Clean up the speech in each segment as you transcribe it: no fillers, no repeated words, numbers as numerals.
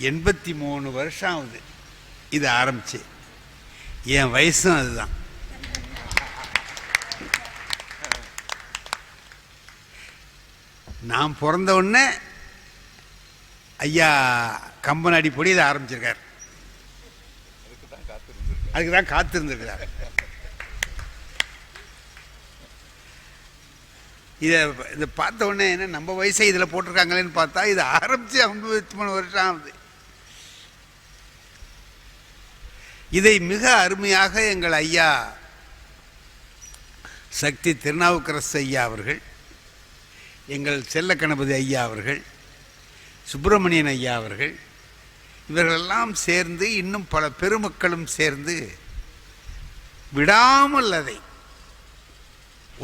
83 வருஷம் ஆகுது இது ஆரம்பிச்சு. என் வயசும் அதுதான். நான் பிறந்த உடனே ஐயா கம்பன் அடிப்படி இதை ஆரம்பிச்சிருக்கார். அதுக்கு தான் காத்திருந்திருக்கிறார். இதை பார்த்த உடனே என்ன நம்ம வயசை இதில் போட்டிருக்காங்களேன்னு பார்த்தா இது ஆரம்பித்து 53 வருஷம் ஆகுது. இதை மிக அருமையாக எங்கள் ஐயா சக்தி திருநாவுக்கரசு ஐயா அவர்கள், எங்கள் செல்ல கணபதி ஐயா அவர்கள், சுப்பிரமணியன் ஐயா அவர்கள், இவர்களெல்லாம் சேர்ந்து இன்னும் பல பெருமக்களும் சேர்ந்து விடாமல் அதை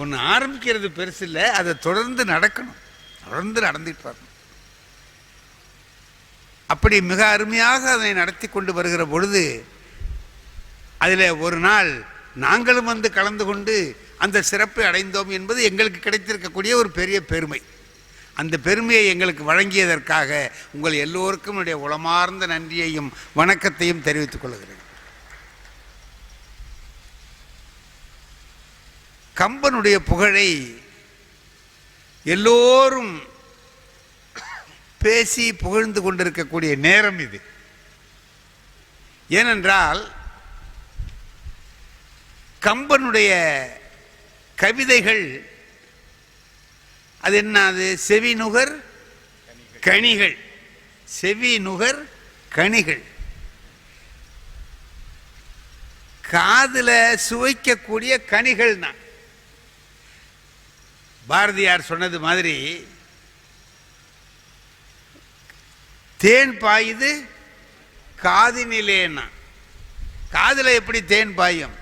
ஒன்று ஆரம்பிக்கிறது பெருசு இல்லை, அதை தொடர்ந்து நடக்கணும், தொடர்ந்து நடந்துட்டு வரணும். அப்படி மிக அருமையாக அதை நடத்தி கொண்டு வருகிற பொழுது அதில் ஒரு நாள் நாங்களும் வந்து கலந்து கொண்டு அந்த சிறப்பை அடைந்தோம் என்பது எங்களுக்கு கிடைத்திருக்கக்கூடிய ஒரு பெரிய பெருமை. அந்த பெருமையை எங்களுக்கு வழங்கியதற்காக உங்கள் எல்லோருக்கும் என்னுடைய உளமார்ந்த நன்றியையும் வணக்கத்தையும் தெரிவித்துக் கொள்கிறேன். கம்பனுடைய புகழை எல்லோரும் பேசி புகழ்ந்து கொண்டிருக்கக்கூடிய நேரம் இது. ஏனென்றால் கம்பனுடைய கவிதைகள் அது என்ன, அது செவி நுகர் கனிகள், செவி நுகர் கனிகள், காதில் சுவைக்கக்கூடிய கனிகள் தான். பாரதியார் சொன்னது மாதிரி தேன் பாயுது காதினிலேன்னா, காதில் எப்படி தேன் பாயும்?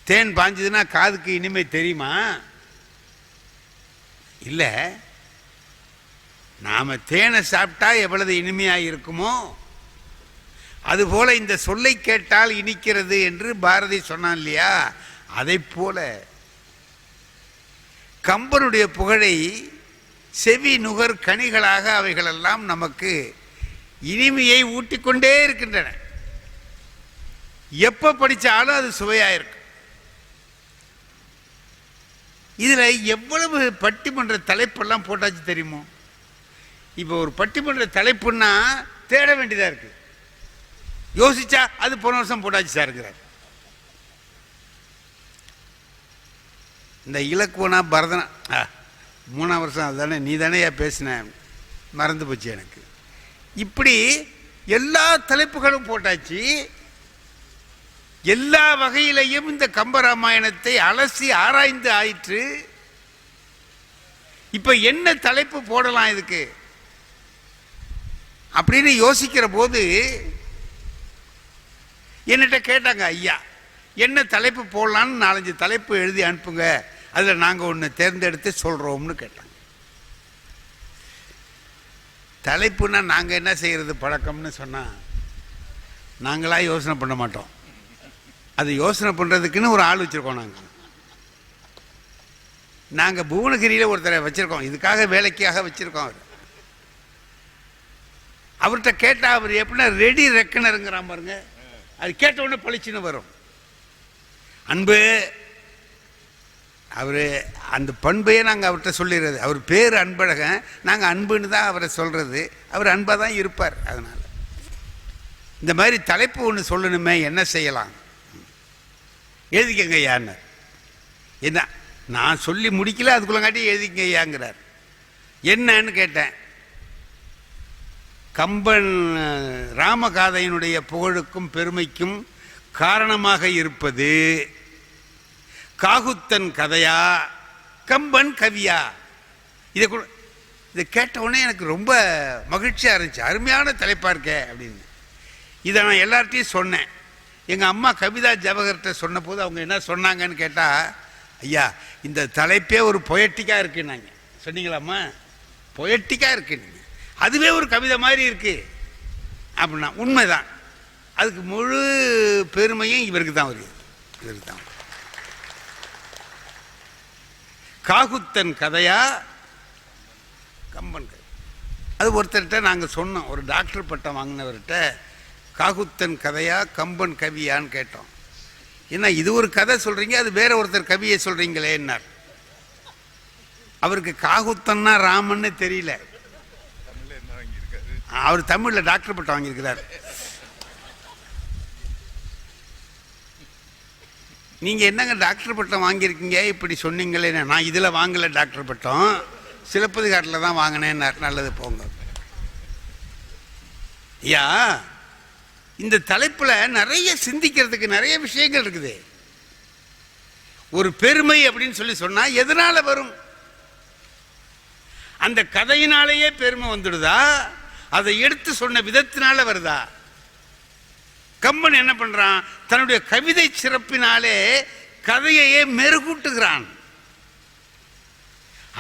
தேன் பாய்ஞ்சதுன்னா காதுக்கு இனிமே தெரியுமா? இல்லை. நாம் தேனை சாப்பிட்டா எவ்வளவு இனிமையாக இருக்குமோ அதுபோல இந்த சொல்லை கேட்டால் இனிக்கிறது என்று பாரதி சொன்னான் இல்லையா? அதை போல கம்பனுடைய புகழை செவி நுகர் கனிகளாக அவைகளெல்லாம் நமக்கு இனிமையை ஊட்டிக்கொண்டே இருக்கின்றன. எப்போ படித்தாலும் அது சுவையாக இருக்கு. இதில் எவ்வளவு பட்டிமன்ற தலைப்பெல்லாம் போட்டாச்சு தெரியுமோ? இப்போ ஒரு பட்டிமன்ற தலைப்புன்னா தேட வேண்டியதாக இருக்குது. யோசிச்சா அது போன வருஷம் போட்டாச்சு சாருங்கிறார். இந்த இலக்குவனா பரதனா 3ஆம் வருஷம் அதுதானே, நீ தானே பேசின, மறந்து போச்சு எனக்கு. இப்படி எல்லா தலைப்புகளும் போட்டாச்சு. எல்லா வகையிலையும் இந்த கம்பராமாயணத்தை அலசி ஆராய்ந்து ஆயிற்று. இப்ப என்ன தலைப்பு போடலாம் இதுக்கு அப்படின்னு யோசிக்கிற போது என்னிட்ட கேட்டாங்க, ஐயா என்ன தலைப்பு போடலான்னு 4-5 தலைப்பு எழுதி அனுப்புங்க, அதில் நாங்கள் ஒன்று தேர்ந்தெடுத்து சொல்கிறோம்னு கேட்டாங்க. தலைப்புன்னா நாங்கள் என்ன செய்கிறது பழக்கம்னு சொன்னால் நாங்களாக யோசனை பண்ண மாட்டோம். அது யோசனை பண்ணுறதுக்குன்னு ஒரு ஆள் வச்சுருக்கோம். நாங்கள் புவனகிரியில் ஒருத்தரை வச்சுருக்கோம், இதுக்காக வேலைக்காக வச்சுருக்கோம். அவர்கிட்ட கேட்டால் அவர் எப்படின்னா ரெடி ரெக்கனருங்கிறான் பாருங்க, அது கேட்ட உடனே பளிச்சுன்னு வரும். அன்பு, அவர் அந்த பண்பையே நாங்கள் அவர்கிட்ட சொல்லிடுறது. அவர் பேர் அன்பழகன், நாங்கள் அன்புன்னு தான் அவரை சொல்கிறது. அவர் அன்பாக தான் இருப்பார். அதனால் இந்த மாதிரி தலைப்பு ஒன்று சொல்லணுமே, என்ன செய்யலாம், எழுதிக்கங்க ஐயான்னு. என்ன நான் சொல்லி முடிக்கல, அதுக்குள்ளங்காட்டி எழுதிக்கங்க ஐயாங்கிறார். என்னன்னு கேட்டேன். கம்பன் ராமகாதையினுடைய புகழுக்கும் பெருமைக்கும் காரணமாக இருப்பது காகுத்தன் கதையா கம்பன் கவியா? இதை கேட்ட உடனே எனக்கு ரொம்ப மகிழ்ச்சியாக இருந்துச்சு. அருமையான தலைப்பாக இருக்கே அப்படின்னு. இதை நான் எல்லார்ட்டையும் சொன்னேன். எங்கள் அம்மா கவிதா ஜவஹர்கிட்ட சொன்ன போது அவங்க என்ன சொன்னாங்கன்னு கேட்டால், ஐயா இந்த தலைப்பே ஒரு பொயட்டிக்காக இருக்குன்னாங்க. சொன்னீங்களாம்மா? பொயட்டிக்காக இருக்குன்னு, அதுவே ஒரு கவிதை மாதிரி இருக்கு அப்படின்னா உண்மைதான். அதுக்கு முழு பெருமையும் இவருக்கு தான் வருது. இவருக்கு தான். காகுத்தன் கதையா கம்பன் கதை. அது ஒருத்தர்கிட்ட நாங்கள் சொன்னோம், ஒரு டாக்டர் பட்டம் வாங்கினவர்கிட்ட, காகுத்தன் கதையா கம்பன் கவியான்னு கேட்டோம். ஏன்னா இது ஒரு கதை சொல்கிறீங்க, அது வேற ஒருத்தர் கவியை சொல்கிறீங்களேன்னார். அவருக்கு காகுத்தன்னா ராமன்னு தெரியல. அவர் தமிழில் டாக்டர் பட்டம் வாங்கியிருக்கிறார். நீங்கள் என்னங்க டாக்டர் பட்டம் வாங்கியிருக்கீங்க இப்படி சொன்னீங்களே? நான் இதில் வாங்கலை டாக்டர் பட்டம், சிலப்பதிகாட்டில் தான் வாங்கினேன்னார். நல்லது, போங்க. ஐயா, இந்த தலைப்பில் நிறைய சிந்திக்கிறதுக்கு நிறைய விஷயங்கள் இருக்குது. ஒரு பெருமை அப்படின்னு சொல்லி சொன்னால் எதனால் வரும்? அந்த கதையினாலேயே பெருமை வந்துடுதா, அதை எடுத்து சொன்ன விதத்தினால வருதா? கம்பன் என்ன பண்றான்? தன்னுடைய கவிதை சிறப்பினாலே கதையையே மெருகூட்டுகிறான்.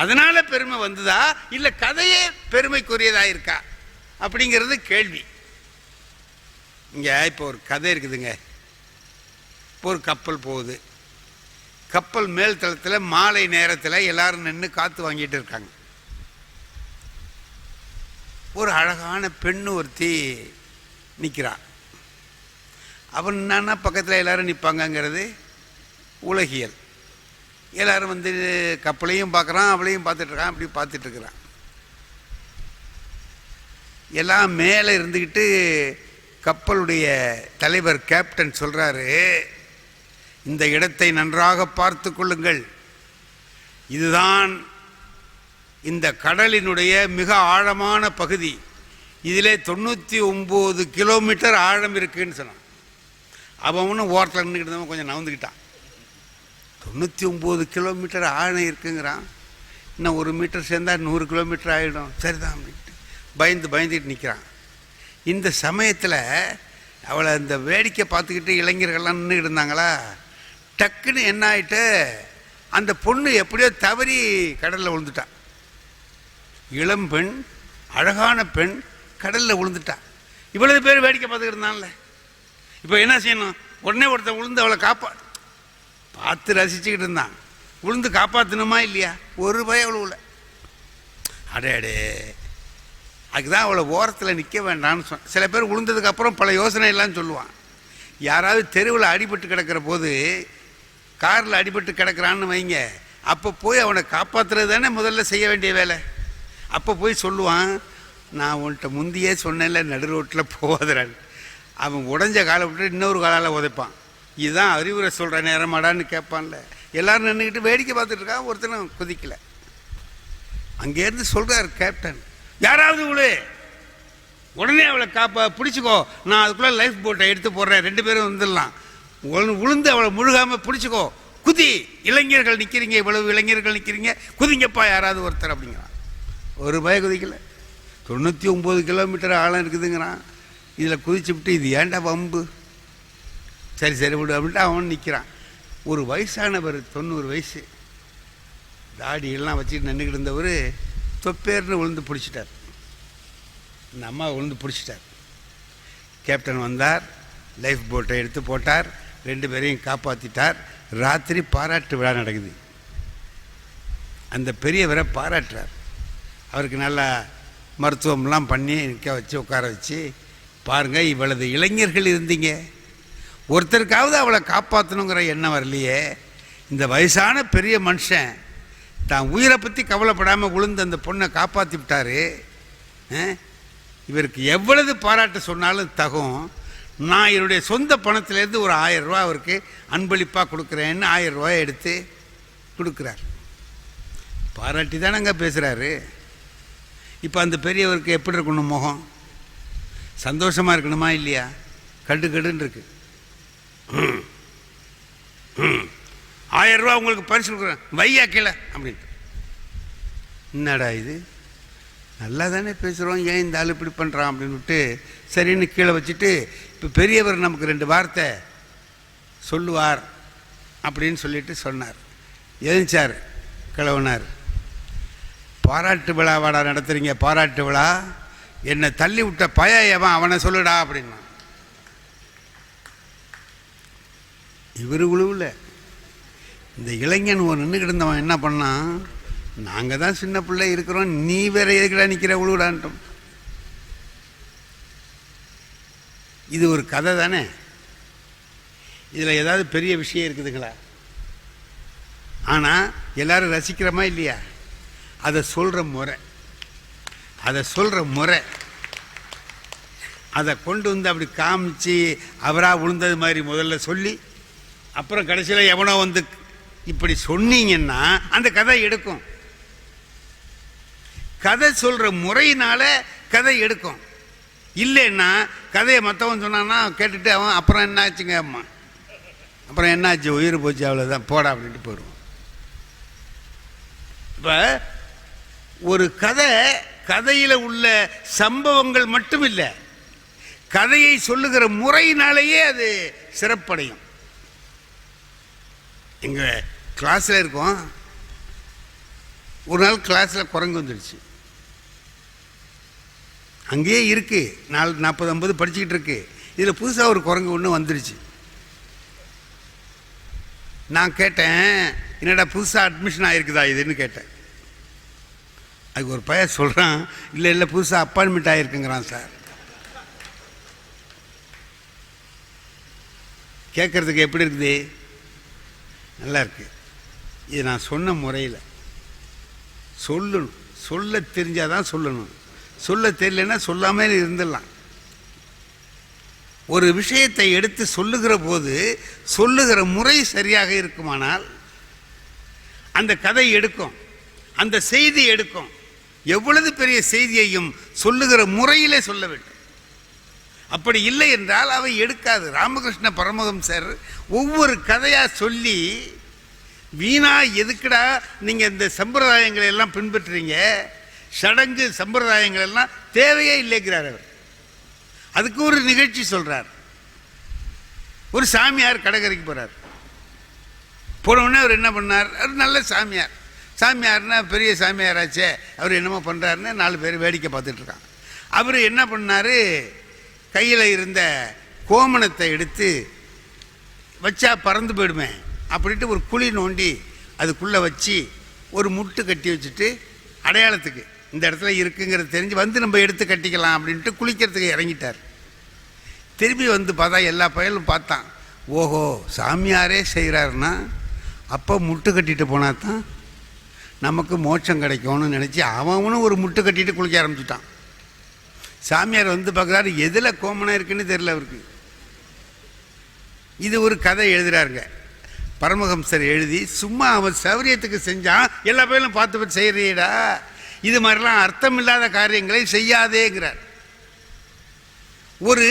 அதனால பெருமை வந்ததா, இல்ல கதையே பெருமைக்குரியதா இருக்கா அப்படிங்கிறது கேள்வி. இங்க இப்போ ஒரு கதை இருக்குதுங்க. இப்போ ஒரு கப்பல் போகுது. கப்பல் மேல் தளத்தில் மாலை நேரத்தில் எல்லாரும் நின்று காத்து வாங்கிட்டு இருக்காங்க. ஒரு அழகான பெண்ணு ஒருத்தி நிற்கிறான். அவன் என்னன்னா பக்கத்தில் எல்லாரும் நிற்பாங்கங்கிறது உலகியல். எல்லாரும் வந்து கப்பலையும் பார்க்குறான், அவளையும் பார்த்துட்ருக்கான். அப்படி பார்த்துட்ருக்குறான். எல்லாம் மேலே இருந்துக்கிட்டு கப்பலுடைய தலைவர் கேப்டன் சொல்கிறாரு, இந்த இடத்தை நன்றாக பார்த்து கொள்ளுங்கள், இதுதான் இந்த கடலினுடைய மிக ஆழமான பகுதி, இதிலே 99 கிலோமீட்டர் ஆழம் இருக்குன்னு சொன்னான். அவனும் ஓரத்தில் நின்றுக்கிட்டு கொஞ்சம் நவந்துக்கிட்டான். 99 கிலோமீட்டர் ஆழம் இருக்குங்கிறான். இன்னும் 1 மீட்டர் சேர்ந்தால் 100 கிலோமீட்டர் ஆகிடும். சரிதான் அப்படின்ட்டு பயந்துக்கிட்டு நிற்கிறான். இந்த சமயத்தில் அவளை இந்த வேடிக்கை பார்த்துக்கிட்டு இளைஞர்கள்லாம் நின்றுக்கிட்டு இருந்தாங்களா, டக்குன்னு என்ன ஆகிட்டு அந்த பொண்ணு எப்படியோ தவறி கடலில் விழுந்துட்டான். இளம் பெண், அழகான பெண் கடலில் விழுந்துட்டான். இவ்வளவு பேர் வேடிக்கை பார்த்துக்கிட்டு இருந்தான்ல. இப்போ என்ன செய்யணும்? உடனே ஒருத்தன் விழுந்து அவளை பார்த்து ரசிச்சுக்கிட்டு இருந்தான். விழுந்து காப்பாற்றணுமா இல்லையா? ஒரு பயம் அவளை உள்ள. அடே, அதுக்குதான் அவளை ஓரத்தில் நிற்க வேண்டாம்னு சொன்ன. சில பேர் விழுந்ததுக்கப்புறம் பல யோசனை எல்லாம் சொல்லுவான். யாராவது தெருவில் அடிபட்டு கிடக்கிற போது, காரில் அடிபட்டு கிடக்கிறான்னு வைங்க, அப்போ போய் அவனை காப்பாற்றுறது தானே முதல்ல செய்ய வேண்டிய வேலை. அப்போ போய் சொல்லுவான், நான் உன்கிட்ட முந்தியே சொன்னேன்ல நடு ரோட்டில் போவாதரான். அவன் உடஞ்ச காலை விட்டு இன்னொரு காலால் உதைப்பான். இதுதான் அறிவுரை சொல்கிற நேரமாடான்னு கேட்பான்ல. எல்லாரும் நின்றுக்கிட்டு வேடிக்கை பார்த்துட்டு இருக்கான். ஒருத்தனும் குதிக்கலை. அங்கேருந்து சொல்கிறார் கேப்டன், யாராவது உடனே அவளை பிடிச்சிக்கோ, நான் அதுக்குள்ளே லைஃப் போட்டை எடுத்து போடுறேன், 2 பேரும் வந்துடலாம். உளுந்து அவளை முழுகாமல் பிடிச்சிக்கோ, குதி, இளைஞர்கள் நிற்கிறீங்க, இவ்வளவு இளைஞர்கள் நிற்கிறீங்க, குதிங்கப்பா யாராவது ஒருத்தர் அப்படிங்கிறான். ஒரு பய குதிக்கலை. 99 கிலோமீட்டர் ஆழம் இருக்குதுங்கிறான். இதில் குதிச்சு விட்டு இது ஏன்டா வம்பு, சரி விடு அப்படின்ட்டு அவன் நிற்கிறான். ஒரு வயசானவர், 90 வயசு, தாடியெல்லாம் வச்சுட்டு நின்றுக்கிட்டு இருந்தவர் தொப்பேர்னு விழுந்து பிடிச்சிட்டார். இந்த அம்மா விழுந்து பிடிச்சிட்டார். கேப்டன் வந்தார், லைஃப் போட்டை எடுத்து போட்டார், 2 பேரையும் காப்பாற்றிட்டார். ராத்திரி பாராட்டு விழா நடக்குது. அந்த பெரியவரை பாராட்டுறார். அவருக்கு நல்லா மருத்துவம்லாம் பண்ணி நிற்க வச்சு உட்கார வச்சு, பாருங்கள் இவ்வளவு இளைஞர்கள் இருந்தீங்க, ஒருத்தருக்காவது அவளை காப்பாற்றணுங்கிற எண்ணம் வரலையே. இந்த வயசான பெரிய மனுஷன் தான் உயிரை பற்றி கவலைப்படாமல் விழுந்து அந்த பொண்ணை காப்பாற்றி விட்டார். இவருக்கு எவ்வளவு பாராட்டு சொன்னாலும் தகும். நான் என்னுடைய சொந்த பணத்திலேருந்து ஒரு 1000 ரூபா அவருக்கு அன்பளிப்பாக கொடுக்குறேன்னு 1000 ரூபாய் எடுத்து கொடுக்குறார். பாராட்டி தானங்க பேசுகிறாரு. இப்போ அந்த பெரியவருக்கு எப்படி இருக்கணும் முகம்? சந்தோஷமாக இருக்கணுமா இல்லையா? கடுன்னு இருக்கு. 1000 ரூபா உங்களுக்கு பரிசு கொடுக்குறேன், வையா கீழே அப்படின்ட்டு. என்னடா இது, நல்லா தானே பேசுகிறோம், ஏன் இந்த ஆள் இப்படி பண்ணுறான் அப்படின்ட்டு சரின்னு கீழே வச்சுட்டு, இப்போ பெரியவர் நமக்கு 2 வார்த்தை சொல்லுவார் அப்படின்னு சொல்லிட்டு சொன்னார். எழுந்தார் கிழவனார். பாராட்டு விழாவாடா நடத்துறீங்க? பாராட்டு விழா? என்னை தள்ளி விட்ட பையன் அவனை சொல்லுடா அப்படின்னா. இவர் உழுவில் இந்த இளைஞன் ஒரு நின்றுக்கிட்டு இருந்தவன் என்ன பண்ணான், நாங்கள் தான் சின்ன பிள்ளை இருக்கிறோம், நீ வேற எதுக்கிடா நிற்கிற உழுவிடான்ட்டோம். இது ஒரு கதை தானே, இதில் ஏதாவது பெரிய விஷயம் இருக்குதுங்களா? ஆனால் எல்லாரும் ரசிக்கிறோமா இல்லையா? அதை சொல்கிற முறை அதை கொண்டு வந்து அப்படி காமிச்சு அவராக விழுந்தது மாதிரி முதல்ல சொல்லி அப்புறம் கடைசியில் எவனோ வந்து இப்படி சொன்னீங்கன்னா அந்த கதை எடுக்கும். கதை சொல்கிற முறையினால கதை எடுக்கும். இல்லைன்னா கதையை மற்றவன் சொன்னான்னா கேட்டுட்டு அவன் அப்புறம் என்னாச்சுங்க அம்மா, அப்புறம் என்னாச்சு, உயிர் போச்சு, அவ்வளோதான் போடா அப்படின்ட்டு போயிடுவோம். இப்போ ஒரு கதையில் உள்ள சம்பவங்கள் மட்டும் இல்லை, கதையை சொல்லுகிற முறையினாலேயே அது சிறப்படையும். எங்கள் கிளாஸில் இருக்கோம், ஒரு நாள் கிளாஸில் குரங்கு வந்துடுச்சு. அங்கேயே இருக்குது, 40-50 படிச்சுக்கிட்டு இருக்கு. இதில் புதுசாக ஒரு குரங்கு ஒன்று வந்துடுச்சு. நான் கேட்டேன், என்னடா புதுசாக அட்மிஷன் ஆகிருக்குதா இதுன்னு கேட்டேன். அதுக்கு ஒரு பையன் சொல்கிறான், இல்லை புதுசாக அப்பாயின்மெண்ட் ஆகிருக்குங்கிறான் சார். கேட்குறதுக்கு எப்படி இருக்குது? நல்லா இருக்கு. இது நான் சொன்ன முறையில் சொல்லணும். சொல்ல தெரிஞ்சாதான் சொல்லணும். சொல்ல தெரியலன்னா சொல்லாமல் இருந்துடலாம். ஒரு விஷயத்தை எடுத்து சொல்லுகிற போது சொல்லுகிற முறை சரியாக இருக்குமானால் அந்த கதை எடுக்கும், அந்த செய்தி எடுக்கும். எவ்வளவு பெரிய செய்தியையும் சொல்லுகிற முறையிலே சொல்ல வேண்டும். அப்படி இல்லை என்றால் அவை எடுக்காது. ராமகிருஷ்ண பரமஹம்சர் ஒவ்வொரு கதையாக சொல்லி, வீணா எதுக்குடா நீங்கள் இந்த சம்பிரதாயங்களை எல்லாம் பின்பற்றுறீங்க, சடங்கு சம்பிரதாயங்கள் எல்லாம் தேவையே இல்லைங்கிறார் அவர். அதுக்கு ஒரு நிகழ்ச்சி சொல்கிறார். ஒரு சாமியார் கடற்கரைக்கு போகிறார். போனவுடனே அவர் என்ன பண்ணார், அவர் நல்ல சாமியார்னா பெரிய சாமியாராச்சே, அவர் என்னமோ பண்ணுறாருன்னு 4 பேர் வேடிக்கை பார்த்துட்ருக்காங்க. அவர் என்ன பண்ணார், கையில் இருந்த கோமணத்தை எடுத்து வச்சா பறந்து போயிடுமே அப்படின்ட்டு ஒரு குழி நோண்டி அதுக்குள்ளே வச்சு ஒரு முட்டு கட்டி வச்சுட்டு, அடையாளத்துக்கு இந்த இடத்துல இருக்குங்கிறது தெரிஞ்சு வந்து நம்ம எடுத்து கட்டிக்கலாம் அப்படின்ட்டு குளிக்கிறதுக்கு இறங்கிட்டார். திரும்பி வந்து பார்த்தா எல்லா பயலும் பார்த்தான். ஓஹோ, சாமியாரே செய்கிறாருன்னா அப்போ முட்டு கட்டிட்டு போனா தான் நமக்கு மோட்சம் கிடைக்கும்னு நினச்சி அவனும் ஒரு முட்டு கட்டிட்டு குளிக்க ஆரம்பிச்சுட்டான். சாமியார் வந்து பார்க்குறாரு, எதில் கோமணம் இருக்குன்னு தெரியல அவருக்கு. இது ஒரு கதை எழுதுறாருங்க பரமஹம்சர் எழுதி. சும்மா அவன் சௌரியத்துக்கு செஞ்சான், எல்லா பேரும் பார்த்து செய்யறியடா, இது மாதிரிலாம் அர்த்தம் இல்லாத காரியங்களை செய்யாதேங்கிறார். ஒரு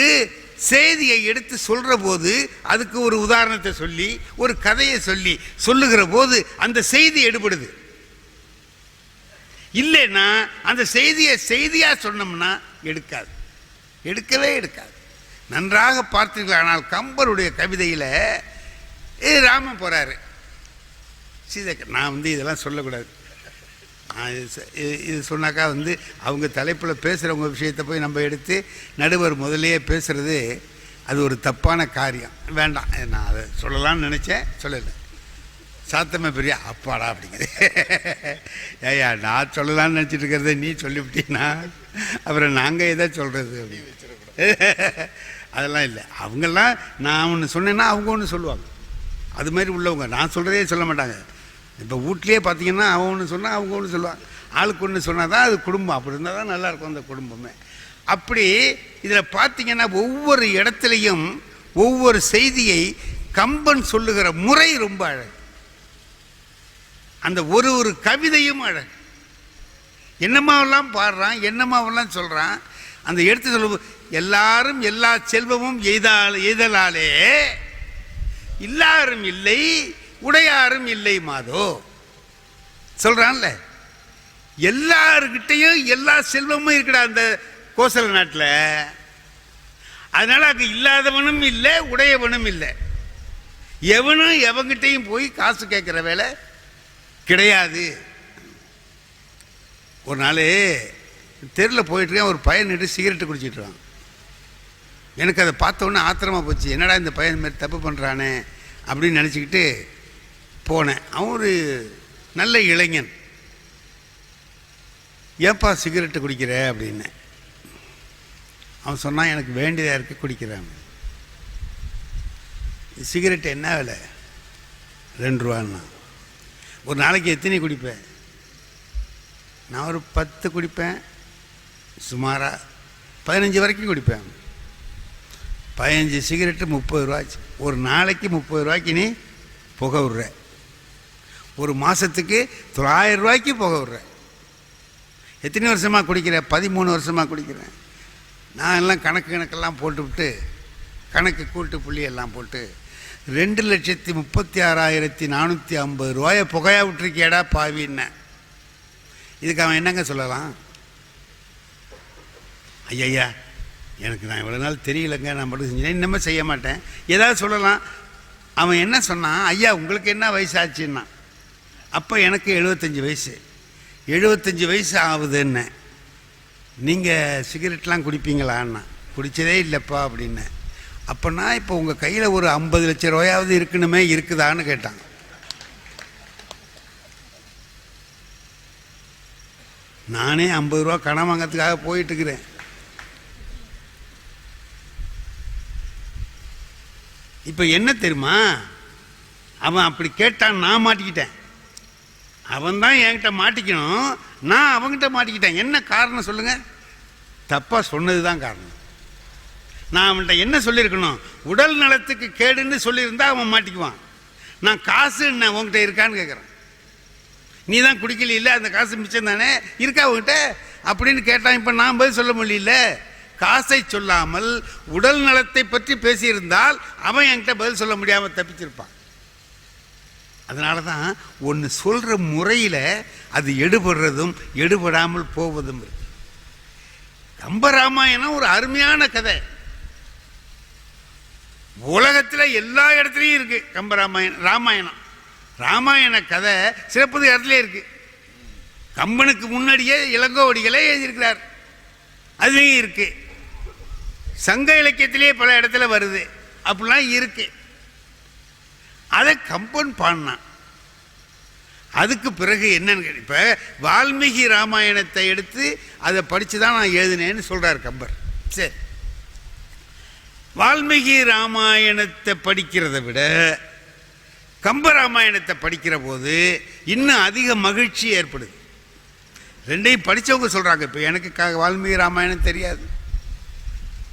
செய்தியை எடுத்து சொல்கிற போது அதுக்கு ஒரு உதாரணத்தை சொல்லி ஒரு கதையை சொல்லி சொல்லுகிற போது அந்த செய்தி எடுபடுது. இல்லைன்னா அந்த செய்தியாக சொன்னோம்னா எடுக்கவே எடுக்காது. நன்றாக பார்த்தீர்கள். ஆனால் கம்பருடைய கவிதையில் ராமன் போகிறாரு சீதை. நான் இதெல்லாம் சொல்லக்கூடாது. இது சொன்னாக்கா அவங்க தலைப்பில் பேசுகிறவங்க விஷயத்தை போய் நம்ம எடுத்து நடுவர் முதலையே பேசுகிறது அது ஒரு தப்பான காரியம். வேண்டாம், நான் அதை சொல்லலாம்னு நினச்சேன், சொல்லலை. சாத்தமே பெரிய அப்பாடா அப்படிங்கிறது. ஏயா, நான் சொல்லலாம்னு நினச்சிட்டு இருக்கிறத நீ சொல்லிவிட்டீங்கன்னா அப்புறம் நாங்கள் எதை சொல்கிறது அப்படின்னு அதெல்லாம் இல்லை. அவங்கெல்லாம் நான் ஒன்று சொன்னேன்னா அவங்க ஒன்று சொல்லுவாங்க. அது மாதிரி உள்ளவங்க நான் சொல்கிறதே சொல்ல மாட்டாங்க. இப்போ வீட்லேயே பார்த்தீங்கன்னா அவன் ஒன்று சொன்னால் அவங்க ஒன்று சொல்லுவாங்க. ஆளுக்கு ஒன்று சொன்னால் தான் அது குடும்பம். அப்படி இருந்தால் தான் நல்லாயிருக்கும் அந்த குடும்பமே. அப்படி இதில் பார்த்தீங்கன்னா ஒவ்வொரு இடத்துலையும் ஒவ்வொரு செய்தியை கம்பன் சொல்லுகிற முறை ரொம்ப அழகு. அந்த ஒரு கவிதையும் அழகு. என்னமாவெல்லாம் பாடுறான், என்னமாவெல்லாம் சொல்கிறான். அந்த எடுத்து சொல்ல எல்லாரும் எல்லா செல்வமும் எய்தலாலே இல்லாரும் இல்லை உடையாரும் இல்லை மாதோ சொல்றான்ல. எல்லாருக்கிட்டையும் எல்லா செல்வமும் இருக்கடா அந்த கோசல நாட்டில். அதனால அங்கே இல்லாதவனும் இல்லை உடையவனும் இல்லை. எவனும் எவங்கிட்டையும் போய் காசு கேட்குற வேலை கிடையாது. ஒரு நாள் தெருவில் போயிட்டுருக்கேன், ஒரு பையன் நின்று சிகரெட்டு குடிச்சிட்ருக்கான். எனக்கு அதை பார்த்தோன்னே ஆத்திரமாக போச்சு. என்னடா இந்த பையன் மாதிரி தப்பு பண்ணுறானே அப்படின்னு நினச்சிக்கிட்டு போனேன். அவன் ஒரு நல்ல இளைஞன். ஏப்பா சிகரெட்டு குடிக்கிற அப்படின்னு. அவன் சொன்னான், எனக்கு வேண்டியதாக இருக்கு குடிக்கிறேன். சிகரெட் என்ன விலை? 2 ரூபான்னா. ஒரு நாளைக்கு எத்தனை குடிப்பேன்? நான் ஒரு 10 குடிப்பேன், சுமாராக 15 வரைக்கும் குடிப்பேன். 15 சிகரெட்டு 30 ரூபாச்சு. ஒரு நாளைக்கு 30 ரூபாய்க்கு நீ புகை விடுற. ஒரு மாதத்துக்கு 900 ரூபாய்க்கு புகை விடுற. எத்தனை வருஷமாக குடிக்கிறேன்? 13 வருஷமாக குடிக்கிறேன். நான் எல்லாம் கணக்கெல்லாம் போட்டுவிட்டு, கணக்கு கூட்டு புள்ளி எல்லாம் போட்டு 2,36,450 ரூபாயை புகையா விட்டுருக்கியாடா பாவின்ன. இதுக்கு அவன் என்னங்க சொல்லலாம்? ஐயா எனக்கு நான் இவ்வளோ நாள் தெரியலங்க, நான் மட்டும் செஞ்சேன், இன்னமே செய்ய மாட்டேன், ஏதாவது சொல்லலாம். அவன் என்ன சொன்னான்? ஐயா உங்களுக்கு என்ன வயசாச்சுன்னா, அப்போ எனக்கு 75 வயசு. 75 வயசு ஆகுதுன்னு. நீங்கள் சிகரெட்லாம் குடிப்பீங்களான்னா, குடித்ததே இல்லைப்பா அப்படின்னு. அப்போனா இப்போ உங்கள் கையில் ஒரு 50 லட்சம் ரூபாயாவது இருக்கணுமே, இருக்குதான்னு கேட்டாங்க. நானே 50 ரூபா கடன் வாங்கிறதுக்காக போயிட்டுருக்கிறேன். இப்போ என்ன தெரியுமா, அவன் அப்படி கேட்டான், நான் மாட்டிக்கிட்டேன். அவன் தான் என்கிட்ட மாட்டிக்கணும், நான் அவன்கிட்ட மாட்டிக்கிட்டேன். என்ன காரணம் சொல்லுங்கள்? தப்பாக சொன்னது தான் காரணம். நான் அவன்கிட்ட என்ன சொல்லியிருக்கணும்? உடல் நலத்துக்கு கேடுன்னு சொல்லியிருந்தா அவன் மாட்டிக்குவான். நான் காசு என்ன உங்ககிட்ட இருக்கான்னு கேட்குறேன். நீ தான் குடிக்கல, இல்லை அந்த காசு மிச்சம் தானே இருக்கா உங்ககிட்ட அப்படின்னு கேட்டான். இப்போ நான் பதில் சொல்ல முடியல. காசை சொல்லாமல் உடல் நலத்தை பற்றி பேசியிருந்தால் அவன் என்கிட்ட பதில் சொல்ல முடியாமல் தப்பிச்சிருப்பான். அதனால தான் ஒன்று சொல்கிற முறையில் அது எடுபடுறதும் எடுபடாமல் போவதும் இருக்கு. கம்பராமாயணம் ஒரு அருமையான கதை. உலகத்தில் எல்லா இடத்துலையும் இருக்கு ராமாயணம். ராமாயண கதை சிறப்பு இடத்துல இருக்கு. கம்பனுக்கு முன்னாடியே இளங்கோவடிகளே எழுதியிருக்கிறார், அதுலேயும் இருக்கு. சங்க இலக்கியத்திலே பல இடத்துல வருது, அப்படிலாம் இருக்கு. அதை கம்பன் பாடினான். அதுக்கு பிறகு என்னன்னு, இப்போ வால்மீகி ராமாயணத்தை எடுத்து அதை படித்து தான் நான் எழுதினேன்னு சொல்கிறார் கம்பர். சரி, வால்மீகி ராமாயணத்தை படிக்கிறத விட கம்பராமாயணத்தை படிக்கிற போது இன்னும் அதிக மகிழ்ச்சி ஏற்படுது. ரெண்டையும் படித்தவங்க சொல்கிறாங்க. இப்போ எனக்கு வால்மீகி ராமாயணம் தெரியாது,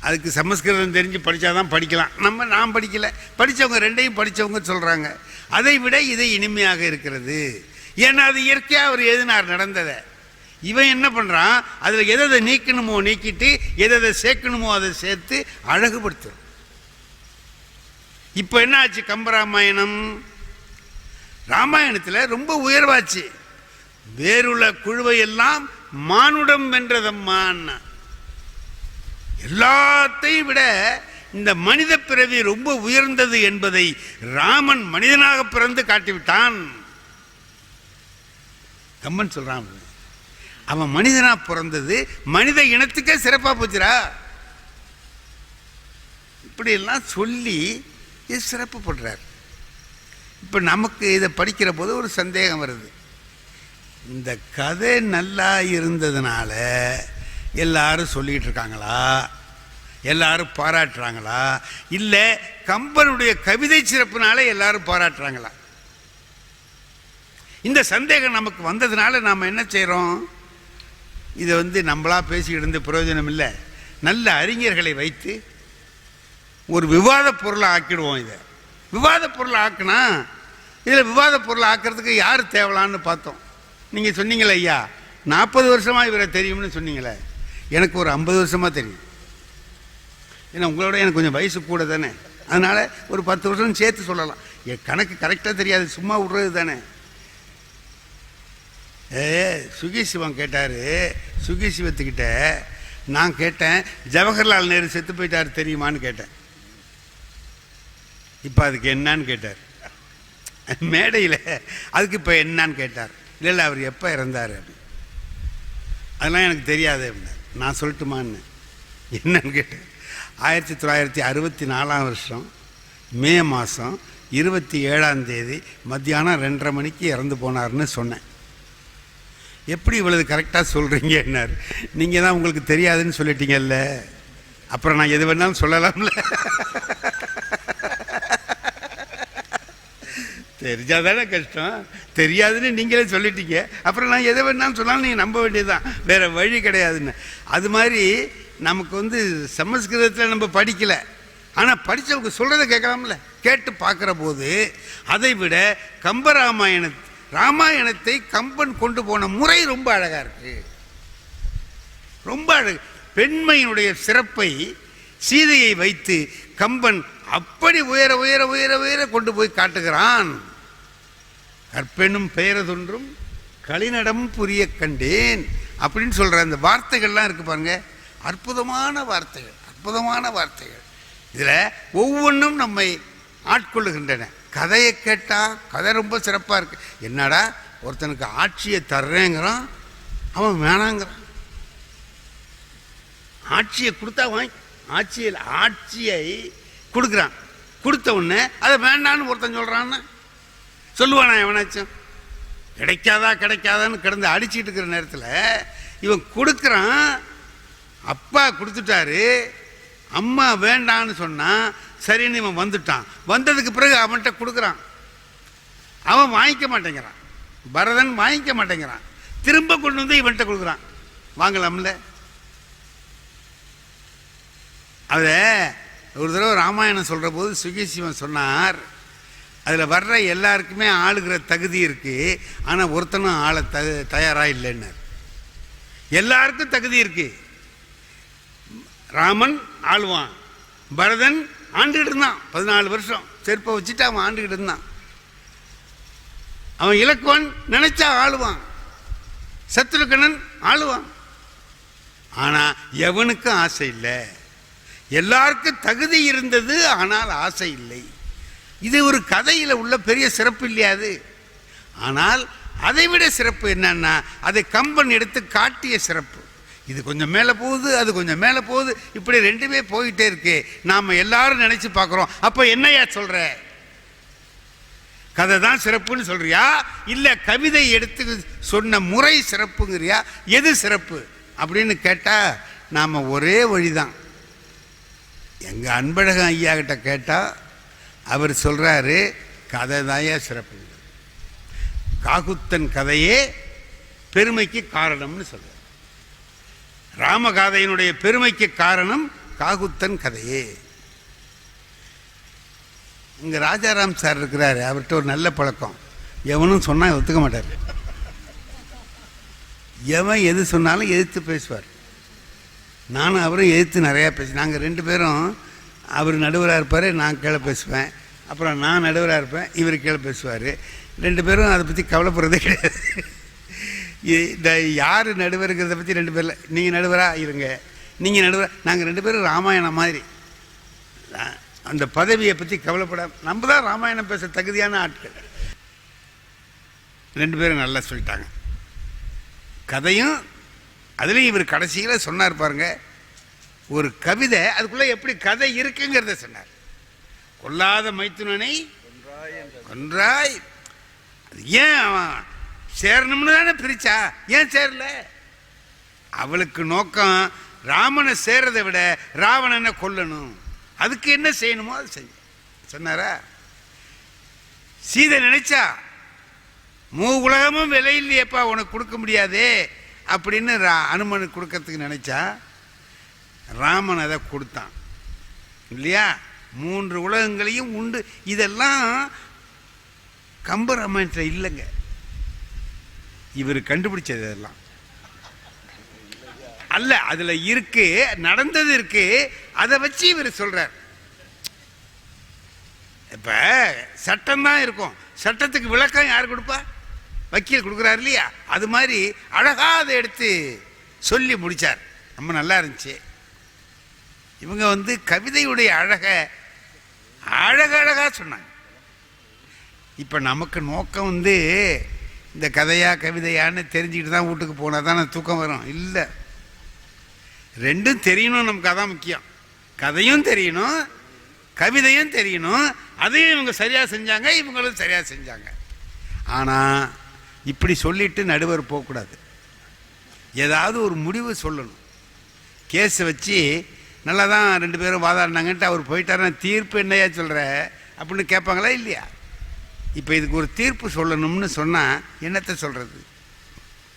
அதுக்கு சமஸ்கிருதம் தெரிஞ்சு படித்தாதான் படிக்கலாம். நான் படிக்கலை, படித்தவங்க ரெண்டையும் படித்தவங்க சொல்கிறாங்க அதை விட இது இனிமையாக இருக்கிறது. ஏன்னா அது இயற்கையாக அவர் எழுதினார் நடந்ததை. இவன் என்ன பண்ணுறான், அதில் எதை நீக்கணுமோ நீக்கிட்டு எதை சேர்க்கணுமோ அதை சேர்த்து அழகுபடுத்தும். இப்போ என்ன ஆச்சு? கம்பராமாயணம் ராமாயணத்தில் ரொம்ப உயர்வாச்சு. வேறுள்ள குழுவையெல்லாம் மானுடம் வென்றதம்மான்னா. எல்லாத்தையும் விட இந்த மனித பிறவி ரொம்ப உயர்ந்தது என்பதை ராமன் மனிதனாக பிறந்து காட்டிவிட்டான். கம்பன் சொல்றான், அவன் மனிதனா பிறந்தது மனித இனத்துக்கே சிறப்பா போச்சுரா. இப்படி எல்லாம் சொல்லி சிறப்பு பண்றார். இப்ப நமக்கு இதை படிக்கிற போது ஒரு சந்தேகம் வருது. இந்த கதை நல்லா இருந்ததுனால எல்லாரும் சொல்லிட்டு இருக்காங்களா, எல்லாரும் பாராட்டுறாங்களா, இல்லை கம்பனுடைய கவிதை சிறப்புனால எல்லாரும் பாராட்டுறாங்களா? இந்த சந்தேகம் நமக்கு வந்ததுனால நாம் என்ன செய்கிறோம்? இதை நம்மளா பேசிக்கிட்டு இருந்து பிரயோஜனம் இல்லை. நல்ல அறிஞர்களை வைத்து ஒரு விவாத பொருளை ஆக்கிடுவோம். இதை விவாத பொருளை ஆக்குனா இதில் விவாத பொருளை ஆக்கிறதுக்கு யார் தேவலான்னு பார்த்தோம். நீங்கள் சொன்னீங்களே ஐயா 40 வருஷமாக இவரை தெரியும்னு சொன்னீங்களே, எனக்கு ஒரு 50 வருஷமாக தெரியும். ஏன்னா உங்களோட எனக்கு கொஞ்சம் வயசு கூட தானே, அதனால் ஒரு 10 வருஷம் சேர்த்து சொல்லலாம். என் கணக்கு கரெக்டாக தெரியாது, சும்மா விடுறது தானே. சுகி சிவம் கேட்டார். சுகி சிவத்துக்கிட்ட நான் கேட்டேன், ஜவஹர்லால் நேரு செத்து போயிட்டார் தெரியுமான்னு கேட்டேன். இப்போ அதுக்கு என்னான்னு கேட்டார் மேடையில். அதுக்கு இப்போ என்னான்னு கேட்டார். இல்லை அவர் எப்போ இறந்தார் அப்படி. அதெல்லாம் எனக்கு தெரியாது அப்படின்னார். நான் சொல்லட்டுமான்னு. என்னன்னு கேட்டேன். 1964 மே மாதம் 27 மத்தியானம் 2:30 மணிக்கு இறந்து போனார்னு சொன்னேன். எப்படி இவ்வளவு கரெக்டாக சொல்கிறீங்க என்னார். நீங்கள் தான் உங்களுக்கு தெரியாதுன்னு சொல்லிட்டீங்கல்ல. அப்புறம் நான் எது வேணாலும் சொல்லலாம்ல. தெரிஞ்சாதானே கஷ்டம், தெரியாதுன்னு நீங்களே சொல்லிட்டீங்க, அப்புறம் நான் எதை வேணாலும் சொன்னாலும் நீங்கள் நம்ப வேண்டியதுதான், வேற வழி கிடையாதுன்னு. அது மாதிரி நமக்கு வந்து சமஸ்கிருதத்தில் நம்ம படிக்கலை, ஆனால் படித்தவங்க சொல்கிறத கேட்கலாம்ல. கேட்டு பார்க்குற போது அதை விட ராமாயணத்தை கம்பன் கொண்டு போன முறை ரொம்ப அழகாக இருக்கு, ரொம்ப அழகு. பெண்மையினுடைய சிறப்பை சீதையை வைத்து கம்பன் அப்படி உயர உயர உயர உயர கொண்டு போய் காட்டுகிறான். கற்பெனும் பெயரதொன்றும் களிநடம் புரிய கண்டேன் அப்படின்னு சொல்ற அந்த வார்த்தைகள்லாம் இருக்கு பாருங்க, அற்புதமான வார்த்தைகள், அற்புதமான வார்த்தைகள். இதுல ஒவ்வொன்றும் நம்மை ஆட்கொள்ளுகின்றன. கதையை கேட்டா கதை ரொம்ப சிறப்பா இருக்கு. என்னடா ஒருத்தனுக்கு ஆட்சியை தர்றேங்கிறான், அவன் வேணாங்கிறான். ஆட்சியை கொடுத்தா ஆட்சியை கொடுக்குறான், கொடுத்த உடனே அதை வேண்டான்னு ஒருத்தன் சொல்றான்னு சொல்லுவானா எவனாச்சும்? கிடைக்காதான்னு கிடந்து அடிச்சுட்டு இருக்கிற நேரத்தில் இவன் கொடுக்குறான். அப்பா கொடுத்துட்டாரு, அம்மா வேண்டான்னு சொன்னா சரின்னு இவன் வந்துட்டான். வந்ததுக்கு பிறகு அவன்கிட்ட கொடுக்குறான், அவன் வாங்கிக்க மாட்டேங்கிறான், பரதன் வாங்கிக்க மாட்டேங்கிறான், திரும்ப கொண்டு வந்து இவன்கிட்ட கொடுக்குறான். வாங்கலாம்ல. அத ஒரு தடவை ராமாயணம் சொல்ற போது சுகேசிவன் சொன்னார், அதில் வர்ற எல்லாருக்குமே ஆளுகிற தகுதி இருக்கு, ஆனால் ஒருத்தனும் ஆள தயாராக இல்லைன்னு. எல்லாருக்கும் தகுதி இருக்கு. ராமன் ஆளுவான், பரதன் ஆண்டுகிட்டு இருந்தான் 14 வருஷம், செருப்பை வச்சுட்டு அவன் ஆண்டுகிட்டு இருந்தான். அவன் இலக்குவன் நினைச்சா ஆளுவான், சத்ருகனன் ஆளுவான். ஆனா எவனுக்கும் ஆசை இல்லை. எல்லாருக்கும் தகுதி இருந்தது, ஆனால் ஆசை இல்லை. இது ஒரு கதையில் உள்ள பெரிய சிறப்பு இல்லையாது. ஆனால் அதைவிட சிறப்பு என்னன்னா, அதை கம்பன் எடுத்து காட்டிய சிறப்பு. இது கொஞ்சம் மேலே போகுது, அது கொஞ்சம் மேலே போகுது, இப்படி ரெண்டுமே போயிட்டே இருக்கு. நாம எல்லாரும் நினைச்சு பார்க்குறோம். அப்போ என்னையா சொல்ற? கதை தான் சிறப்புன்னு சொல்றியா, இல்லை கவிதை எடுத்து சொன்ன முறை சிறப்புங்கிறியா? எது சிறப்பு அப்படின்னு கேட்டா நாம ஒரே வழிதான். எங்க அன்பழகன் ஐயா கிட்ட கேட்டா அவர் சொல்றாரு, கதை தாயா சிறப்பு, காகுத்தன் கதையே பெருமைக்கு காரணம்னு சொல்றார். ராமகாதையினுடைய பெருமைக்கு காரணம் காகுத்தன் கதையே. இங்க ராஜாராம் சார் இருக்கிறாரு, அவர்கிட்ட ஒரு நல்ல பழக்கம், எவனும் சொன்னா ஒத்துக்க மாட்டார். எவன் எது சொன்னாலும் எதிர்த்து பேசுவார். நானும் அவரும் எதிர்த்து நிறையா நாங்கள் 2 பேரும், அவர் நடுவராக இருப்பார், நான் கீழே பேசுவேன், அப்புறம் நான் நடுவராக இருப்பேன், இவர் கீழே பேசுவார். 2 பேரும் அதை பற்றி கவலைப்படுறதே கிடையாது. இந்த யார் நடுவருங்கிறத பற்றி 2 பேரில், நீங்கள் நடுவராக இருங்க, நீங்கள் நடுவராக, நாங்கள் 2 பேரும் ராமாயணம் மாதிரி அந்த பதவியை பற்றி கவலைப்படாம நம்ம தான் ராமாயணம் பேச தகுதியான ஆட்கள். 2 பேரும் நல்லா சொல்லிட்டாங்க. கதையும் அதுலேயும் இவர் கடைசியில் சொன்னார் பாருங்க, ஒரு கவிதை அதுக்குள்ளே எப்படி கதை இருக்குங்கிறத சொன்னார். கொல்லாத மைத்துனனை கொன்றாய், ஏன் அவன் சேரணும்னு தானே பிரிச்சா, ஏன் சேரல? அவளுக்கு நோக்கம் ராமனை சேர்றதை விட ராவணனை கொல்லணும், அதுக்கு என்ன செய்யணுமோ அது செய்ய சொன்னாரா? சீதை நினைச்சா உலகமும் விலை இல்லையப்பா உனக்கு கொடுக்க முடியாதே அப்படின்னு அனுமனுக்கு கொடுக்கறதுக்கு நினைச்சா, ராமன் அதை கொடுத்தான் இல்லையா? 3 உலகங்களையும் உண்டு. இதெல்லாம் கம்பராமாயணத்தில் இல்லைங்க, இவர் கண்டுபிடிச்சது இதெல்லாம் அல்ல, அதுல இருக்கு, நடந்தது இருக்கு, அதை வச்சு இவர் சொல்றார். இப்ப சட்டம் தான் இருக்கும், சட்டத்துக்கு விளக்கம் யார் கொடுப்பா? வக்கீல் கொடுக்குறாரு இல்லையா? அது மாதிரி அழகா அதை எடுத்து சொல்லி முடிச்சார், ரொம்ப நல்லா இருந்துச்சு. இவங்க கவிதையுடைய அழகழகா சொன்னாங்க. இப்ப நமக்கு நோக்கம் இந்த கதையா கவிதையான்னு தெரிஞ்சுக்கிட்டு தான் வீட்டுக்கு போனா தான் தூக்கம் வரும். இல்லை, ரெண்டும் தெரியணும், நமக்கு அதான் முக்கியம். கதையும் தெரியணும், கவிதையும் தெரியணும். அதையும் இவங்க சரியா செஞ்சாங்க, இவங்களும் சரியா செஞ்சாங்க. ஆனா இப்படி சொல்லிட்டு நடுவர் போகக்கூடாது, ஏதாவது ஒரு முடிவு சொல்லணும். கேஸை வச்சு நல்லா தான் 2 பேரும் வாதாடினாங்கன்ட்டு அவர் போயிட்டாருன்னா தீர்ப்பு என்னையா சொல்கிற அப்படின்னு கேட்பாங்களா இல்லையா? இப்போ இதுக்கு ஒரு தீர்ப்பு சொல்லணும்னு சொன்னால் என்னத்தை சொல்கிறது?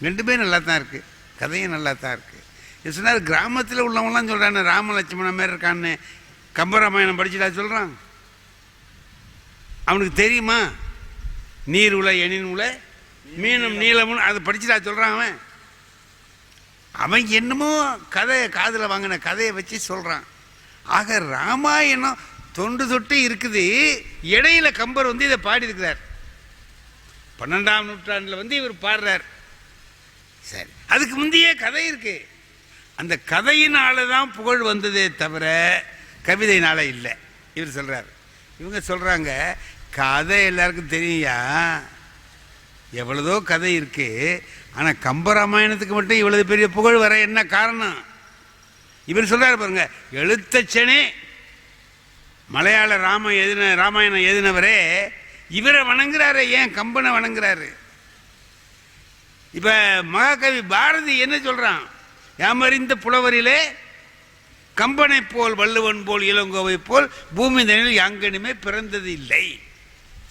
2மே நல்லா தான் இருக்குது, கதையும் நல்லா தான் இருக்குது. இது சொன்னார் கிராமத்தில் உள்ளவங்களாம் சொல்கிறான்னு ராம லட்சுமணன் மாரி இருக்கான்னு கம்பராமாயணம் படிச்சுட்டா சொல்கிறான். அவனுக்கு தெரியுமா நீர் உலை எனின் உலை மீனும் நீளமும் அதை படிச்சுட்டா சொல்கிறான். அவன் என்னமோ கதையை காதில் வாங்கின கதையை வச்சு சொல்கிறான். ஆக ராமாயணம் தொண்டு தொட்டு இருக்குது. இடையில கம்பர் இதை பாடியிருக்கிறார். 12ஆம் நூற்றாண்டில் இவர் பாடுறார். சரி, அதுக்கு முந்தைய கதை இருக்கு. அந்த கதையினால தான் புகழ் வந்ததே தவிர கவிதையினால இல்லை இவர் சொல்றார். இவங்க சொல்றாங்க கதை எல்லாருக்கும் தெரியா, எவ்வளதோ கதை இருக்கு. ஆனால் கம்பராமாயணத்துக்கு மட்டும் இவ்வளவு பெரிய புகழ் வர என்ன காரணம்? இவர் சொல்றாரு பாருங்க, எழுத்தச்சனே மலையாள ராமாயணம் எழுதினவரே இவரை வணங்குறாரு. ஏன் கம்பனை வணங்குறாரு? இப்ப மகாகவி பாரதி என்ன சொல்றான்? யாமறிந்த புலவரிலே கம்பனை போல் வள்ளுவன் போல் இளங்கோவை போல் பூமி தனியில் யாங்கனுமே பிறந்தது இல்லை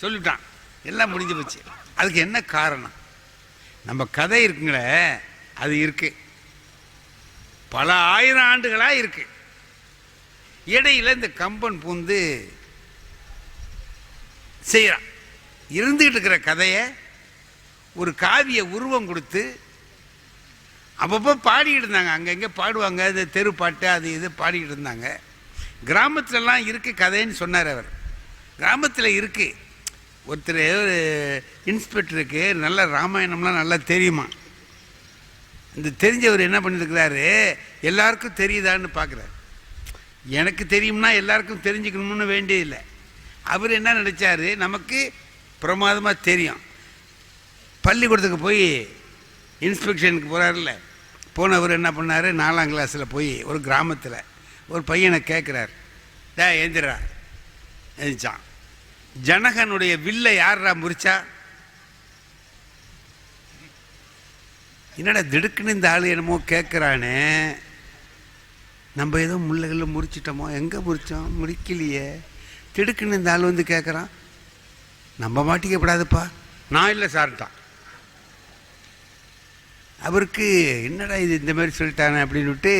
சொல்லிட்டான். எல்லாம் முடிஞ்சு போச்சு. அதுக்கு என்ன காரணம்? நம்ம கதை இருக்குங்களே, அது இருக்கு, பல ஆயிரம் ஆண்டுகளா இருக்கு. இடையில இந்த கம்பன் பூந்து செய்யறான். இருந்துகிட்டு இருக்கிற கதையை ஒரு காவிய உருவம் கொடுத்து அப்பப்போ பாடிக்கிட்டு இருந்தாங்க. அங்கங்கே பாடுவாங்க, இந்த தெரு பாட்டு அது இது பாடிக்கிட்டு இருந்தாங்க. கிராமத்துலலாம் இருக்கு கதைன்னு சொன்னார் அவர். கிராமத்தில் இருக்கு. ஒருத்தர் ஒரு இன்ஸ்பெக்டருக்கு நல்ல ராமாயணம்லாம் நல்லா தெரியுமா. இந்த தெரிஞ்சவர் என்ன பண்ணியிருக்கிறாரு, எல்லாருக்கும் தெரியுதான்னு பார்க்குறாரு. எனக்கு தெரியும்னா எல்லாருக்கும் தெரிஞ்சுக்கணும்னு வேண்டியதில்லை. அவர் என்ன நினைச்சார், நமக்கு பிரமாதமாக தெரியும். பள்ளிக்கூடத்துக்கு போய் இன்ஸ்பெக்ஷனுக்கு போகிறார்ல, போனவர் என்ன பண்ணார், 4ஆம் கிளாஸில் போய் ஒரு கிராமத்தில் ஒரு பையனை கேட்குறார், ஏந்திரா எழுந்திச்சான். ஜனகனுடைய வில்லை யாரா முறிச்சா? என்னடா திடுக்குன்னு இந்த ஆள் என்னமோ கேட்குறானே, நம்ம ஏதோ முள்ளைகளில் முறிச்சிட்டோமோ, எங்கே முறிச்சோம், முறிக்கலையே. திடுக்குன்னு இந்த ஆள் கேட்குறான். நம்ம மாட்டிக்கப்படாதுப்பா. நான் இல்லை சார்ட்டான். அவருக்கு என்னடா இது இந்த மாதிரி சொல்லிட்டானே அப்படின்னுட்டு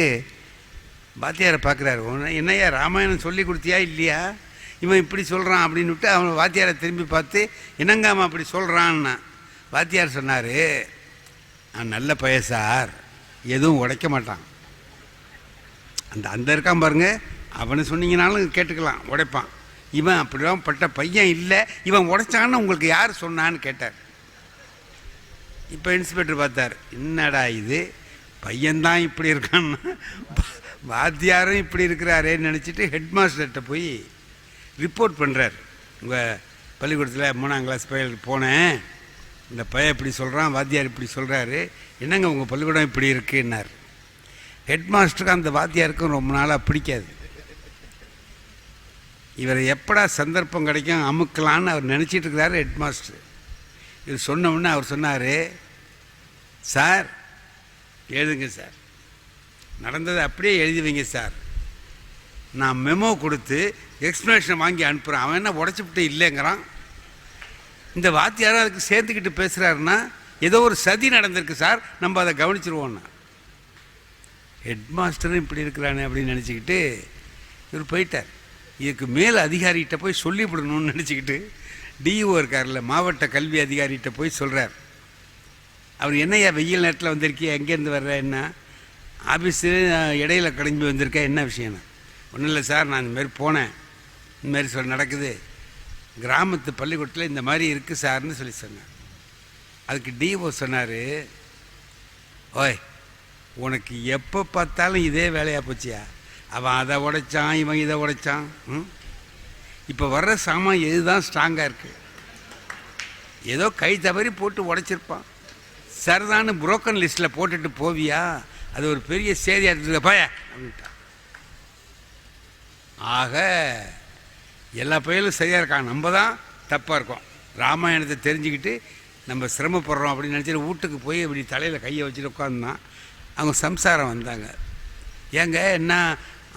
வாத்தியாரை பார்க்குறாரு. என்னையா ராமாயணம் சொல்லி கொடுத்தியா இல்லையா, இவன் இப்படி சொல்கிறான் அப்படின்னுட்டு அவன் வாத்தியாரை திரும்பி பார்த்து என்னங்காம அப்படி சொல்கிறான்னா. வாத்தியார் சொன்னார், நான் நல்ல பையன் சார், எதுவும் உடைக்க மாட்டான். அந்த இருக்கான் பாருங்க, அவனை சொன்னீங்கனாலும் கேட்டுக்கலாம், உடைப்பான். இவன் அப்படிலாம் பட்ட பையன் இல்லை, இவன் உடைச்சான்னு உங்களுக்கு யார் சொன்னான்னு கேட்டார். இப்போ இன்ஸ்பெக்டர் பார்த்தார், என்னடா இது பையன்தான் இப்படி இருக்கான்னா வாத்தியாரும் இப்படி இருக்கிறாரேன்னு நினச்சிட்டு ஹெட் மாஸ்டர்கிட்ட போய் ரிப்போர்ட் பண்ணுறார். உங்கள் பள்ளிக்கூடத்தில் 3ஆம் கிளாஸ் பையனுக்கு போனேன், இந்த பையன் இப்படி சொல்கிறான், வாத்தியார் இப்படி சொல்கிறாரு, என்னங்க உங்கள் பள்ளிக்கூடம் இப்படி இருக்குன்னார். ஹெட் மாஸ்டருக்கு அந்த வாத்தியாருக்கும் ரொம்ப நாளாக பிடிக்காது. இவரை எப்படா சந்தர்ப்பம் கிடைக்கும் அமுக்கலான்னு அவர் நினச்சிட்டு இருக்கிறாரு ஹெட் மாஸ்டர். இது சொன்ன உடனே அவர் சொன்னார், சார் எழுதுங்க சார், நடந்ததை அப்படியே எழுதி வைங்க சார், நான் மெமோ கொடுத்து எக்ஸ்ப்ளனேஷன் வாங்கி அனுப்புகிறேன். அவன் என்ன உடச்சிவிட்டு இல்லைங்கிறான். இந்த வாத்தியாரும் அதுக்கு சேர்த்துக்கிட்டு பேசுகிறாருன்னா ஏதோ ஒரு சதி நடந்திருக்கு சார், நம்ம அதை கவனிச்சிருவோன்னா. ஹெட் மாஸ்டரும் இப்படி இருக்கிறானே அப்படின்னு நினச்சிக்கிட்டு இவர் போயிட்டார். இதுக்கு மேல் அதிகாரிகிட்ட போய் சொல்லிவிடணும்னு நினச்சிக்கிட்டு டிஓ இருக்கார்ல, மாவட்ட கல்வி அதிகாரிகிட்ட போய் சொல்கிறார். அவர் என்னையா வெயில் நேரத்தில் வந்திருக்கியா, எங்கேருந்து வர்ற, என்ன ஆஃபீஸு இடையில கிளம்பி வந்திருக்கேன், என்ன விஷயம்னா? ஒன்றும் இல்லை சார், நான் இந்தமாரி போனேன், இந்தமாரி நடக்குது, கிராமத்து பள்ளிக்கூடத்தில் இந்த மாதிரி இருக்குது சார்னு சொன்னேன். அதுக்கு டிஓ சொன்னார், ஓய் உனக்கு எப்போ பார்த்தாலும் இதே வேலையாக போச்சியா, அவன் அதை உடைச்சான், இவன் இதை உடைச்சான், இப்போ வர்ற சாமான் எதுதான் ஸ்ட்ராங்காக இருக்குது, ஏதோ கை தவறி போட்டு உடைச்சிருப்பான், சரிதான்னு புரோக்கன் லிஸ்ட்டில் போட்டுட்டு போவியா, அது ஒரு பெரிய சேதியாக இருக்குது பய அப்படின்ட்டான். ஆக எல்லா பயிலும் சரியாக இருக்கான், நம்ம தான் தப்பாக இருக்கோம். ராமாயணத்தை தெரிஞ்சுக்கிட்டு நம்ம சிரமப்படுறோம் அப்படின்னு நினச்சிட்டு வீட்டுக்கு போய் இப்படி தலையில் கையை வச்சுட்டு உட்காந்துதான் அவங்க சம்சாரம் வந்தாங்க. ஏங்க என்ன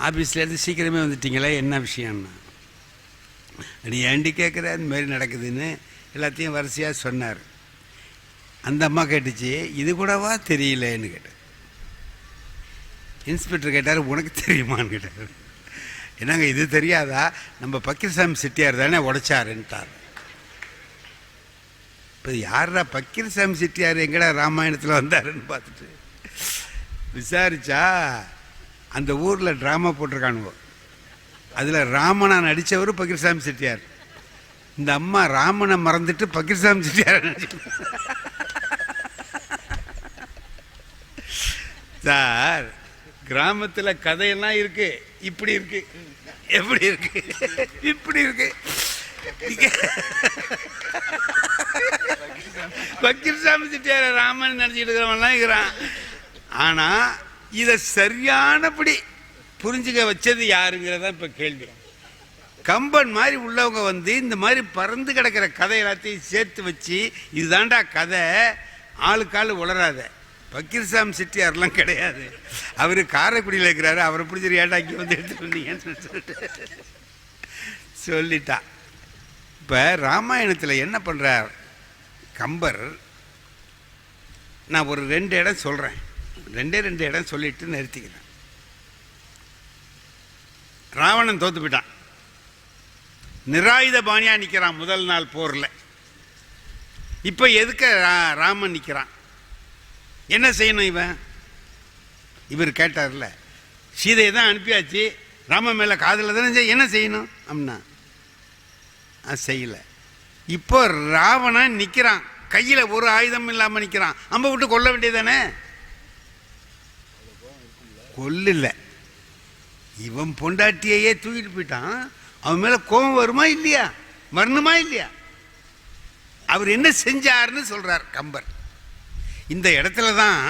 ஆஃபீஸ்லேருந்து சீக்கிரமே வந்துட்டீங்களே, என்ன விஷயம்னா, நீ ஏண்டி கேட்குற, இந்த மாதிரி நடக்குதுன்னு எல்லாத்தையும் வரிசையாக சொன்னார். அந்த அம்மா கேட்டுச்சு, இது கூடவா தெரியலேன்னு கேட்டார். இன்ஸ்பெக்டர் கேட்டார், உனக்கு தெரியுமான்னு கேட்டார். என்னங்க இது தெரியாதா, நம்ம பக்கீர்சாமி செட்டியார் தானே உடைச்சாருன்ட்டார். இப்போ யாரா பக்கீர்சாமி செட்டியார் எங்கடா ராமாயணத்தில் வந்தாருன்னு பார்த்துட்டு விசாரிச்சா, அந்த ஊரில் ட்ராமா போட்டிருக்கானுவோ, அதில் ராமனா நடித்தவர் பக்கீர்சாமி செட்டியார். இந்த அம்மா ராமனை மறந்துட்டு பக்கீர்சாமி செட்டியார் நடிச்சு. சார், கிராமத்தில் கதையெல்லாம் இருக்கு, இப்படி இருக்கு, எப்படி இருக்கு, இப்படி இருக்கு. பக்கீர்சாமி செட்டியார் ராமன் நினச்சிட்டு இருக்கிறவன்லாம் இருக்கிறான். ஆனால் இதை சரியானபடி புரிஞ்சுக்க வச்சது யாருங்கிறதான் இப்போ கேள்வி. கம்பன் மாதிரி உள்ளவங்க வந்து இந்த மாதிரி பறந்து கிடக்கிற கதை எல்லாத்தையும் சேர்த்து வச்சு, இதுதான்டா கதை, ஆளுக்காள் உளராத. பக்கீர்சாமி செட்டியார்லாம் கிடையாது, அவர் காரைக்குடியில் இருக்கிறாரு, அவரை பிடிச்சி ஏட்டாக்கி வந்து எடுத்துட்டு வந்தீங்கன்னு சொல்லிட்டா. இப்போ ராமாயணத்தில் என்ன பண்ணுறார் கம்பர், நான் ஒரு 2 இடம் சொல்கிறேன், 2 இடம் சொல்லிட்டு நிறுத்திக்கிறேன். ராவணன் தோத்து போயிட்டான், நிராயுத பாணியா நிற்கிறான் முதல் நாள் போரில். இப்போ எதுக்கு ராமன் நிற்கிறான், என்ன செய்யணும் இவர் கேட்டார்ல, சீதையை தான் அனுப்பியாச்சு, ராமன் மேலே காதல தானே, என்ன செய்யணும் அப்படின்னா செய்யலை. இப்போ ராவணன் நிற்கிறான், கையில் ஒரு ஆயுதம் இல்லாமல் நிற்கிறான், அம்ப விட்டு கொல்ல வேண்டியதானே, கொல்ல. இவன் பொண்டாட்டியையே தூக்கிட்டு போயிட்டான், அவன் மேலே கோபம் வருமா இல்லையா, வரணுமா இல்லையா? அவர் என்ன செஞ்சார்னு சொல்றார் கம்பர். இந்த இடத்துல தான்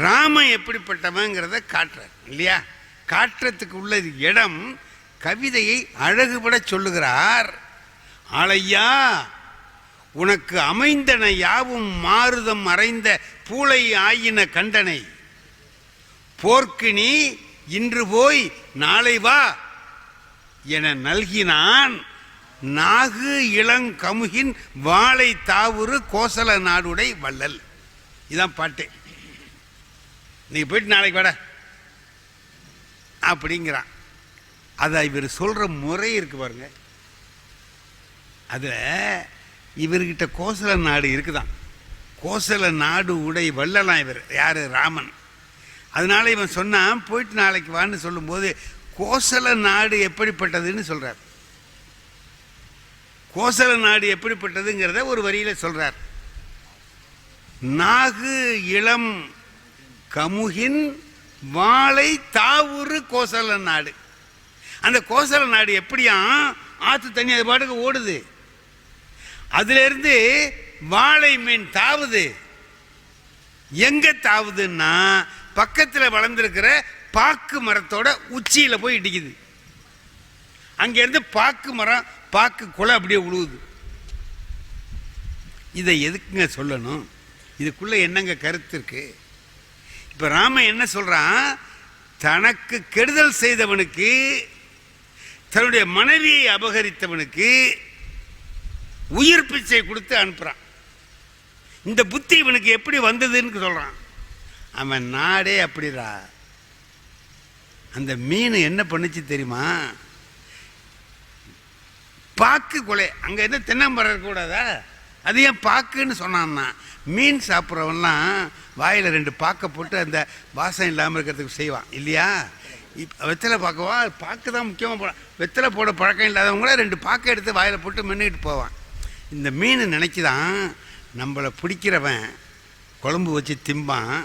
ராமன் எப்படிப்பட்டவங்கிறத காட்டுறார் இல்லையா. காட்டுறதுக்கு உள்ள இடம் கவிதையை அழகுபட சொல்லுகிறார். ஆளையா உனக்கு அமைந்தன யாவும் மாறுதம் மறைந்த பூளை ஆயின கண்டனை, போர்க்கு நீ இன்று போய் நாளை வா என நல்கினான் நாகு இளங்கமுகின் வாழை தாவுரு கோசல நாடுடை வள்ளல். இதான் பாட்டு. நீ போயிட்டு நாளைக்கு வாட அப்படிங்கிறான். அதை இவர் சொல்ற முறை இருக்கு பாருங்க. அதுல இவர்கிட்ட கோசல நாடு இருக்குதான், கோசல நாடு உடை வள்ளலாம் இவர் யாரு, ராமன். அதனால இவன் சொன்னான் போயிட்டு நாளைக்கு வான்னு சொல்லும்போது கோசல நாடு எப்படிப்பட்டதுன்னு சொல்றார். கோசல நாடு எப்படிப்பட்டதுங்கிறத ஒரு வரியில சொல்றார். நாகு இளம் கமுகின் வாழை தாவுரு கோசல நாடு. அந்த கோசல நாடு எப்படியா, ஆத்து தண்ணி அது பாட்டுக்கு ஓடுது, அதுல இருந்து வாழை மீன் தாவுது. எங்க தாவுதுன்னா பக்கத்தில் வளர்ந்துருக்கிற பாக்கு மரத்தோட உச்சியில போய் இடிக்குது. அங்க இருந்து பாக்கு மரம் பாக்கு குலை அப்படியே உழுவுது. இதை எதுக்குங்க சொல்லணும், இதுக்குள்ள என்னங்க கருத்து இருக்கு? இப்ப ராமன் என்ன சொல்றான், தனக்கு கெடுதல் செய்தவனுக்கு, தன்னுடைய மனைவியை அபகரித்தவனுக்கு உயிர் பிச்சை கொடுத்து அனுப்புறான். இந்த புத்தி இவனுக்கு எப்படி வந்ததுன்னு சொல்றான். அவன் நாடே அப்படிடா. அந்த மீன் என்ன பண்ணுச்சு தெரியுமா, பாக்கு கொலை, அங்க என்ன தென்னம்பரம் இருக்கக்கூடாதா, அது ஏன் பாக்குன்னு சொன்னான்னா, மீன் சாப்பிட்றவன்லாம் வாயில் 2 பாக்கை போட்டு அந்த வாசம் இல்லாமல் இருக்கிறதுக்கு செய்வான் இல்லையா. வெத்தலை பார்க்கவா, பாக்கு தான் முக்கியமாக போட, வெத்தலை போட பழக்கம் இல்லாதவங்கள 2 பாக்கை எடுத்து வாயில் போட்டு மென்னுக்கிட்டு போவான். இந்த மீன் நினைக்கிதான் நம்மளை பிடிக்கிறவன் குழம்பு வச்சு திம்பான்,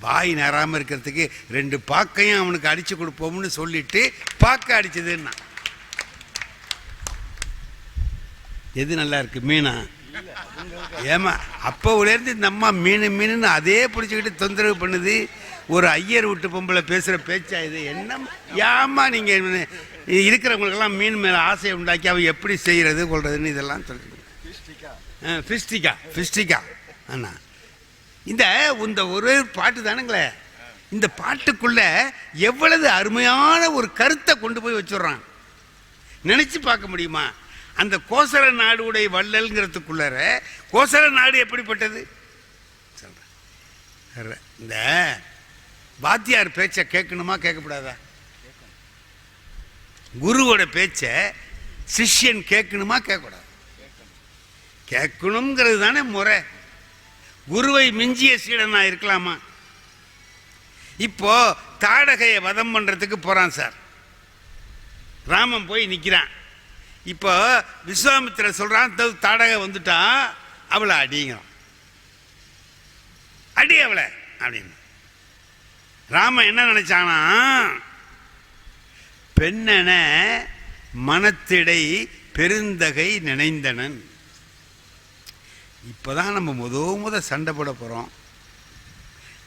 வாய் நேராமல் இருக்கிறதுக்கு 2 பாக்கையும் அவனுக்கு அடித்து கொடுப்போம்னு சொல்லிட்டு பாக்கை அடிச்சதுன்னா எது நல்லா இருக்கு, மீனா? ஏமா அப்போலேருந்து இந்த அம்மா மீன் மீனுன்னு அதே பிடிச்சிக்கிட்டு தொந்தரவு பண்ணுது. ஒரு ஐயர் விட்டு பொம்பளை பேசுகிற பேச்சா இது? என்ன ஏமா நீங்கள் இருக்கிறவங்களுக்கெல்லாம் மீன் மேலே ஆசையை உண்டாக்கி அவன் எப்படி செய்கிறது கொள்றதுன்னு இதெல்லாம் சொல்லுங்க. ஃபிஸ்டிகா அண்ணா, இந்த ஒரு பாட்டு தானுங்களே, இந்த பாட்டுக்குள்ள எவ்வளவு அருமையான ஒரு கருத்தை கொண்டு போய் வச்சுடுறான். நினைச்சு பார்க்க முடியுமா? அந்த கோசல நாடுடைய வள்ளல்ங்கிறதுக்குள்ளார கோசல நாடு எப்படிப்பட்டது? இந்த வாத்தியார் பேச்சை கேட்கணுமா கேட்கக்கூடாதா? குருவோட பேச்ச சிஷ்யன் கேட்கணுமா கேட்கக்கூடாது? கேட்கணுங்கிறது தானே முறை. குருவை மிஞ்சிய சீடனா இருக்கலாமா? இப்போ தாடகையை வதம் பண்றதுக்கு போறான் சார். ராமன் போய் நிக்கிறான். இப்போ விஸ்வாமித்திரர் சொல்றான், தாடகை வந்துட்டான், அவளை அடிங்கிறான். அடி அவளை அப்படின்னு. ராமன் என்ன நினைச்சானா, பெண்ணென மனத்திடை பெருந்தகை நினைந்தனன். இப்பதான் நம்ம முத சண்டை போட போறோம்.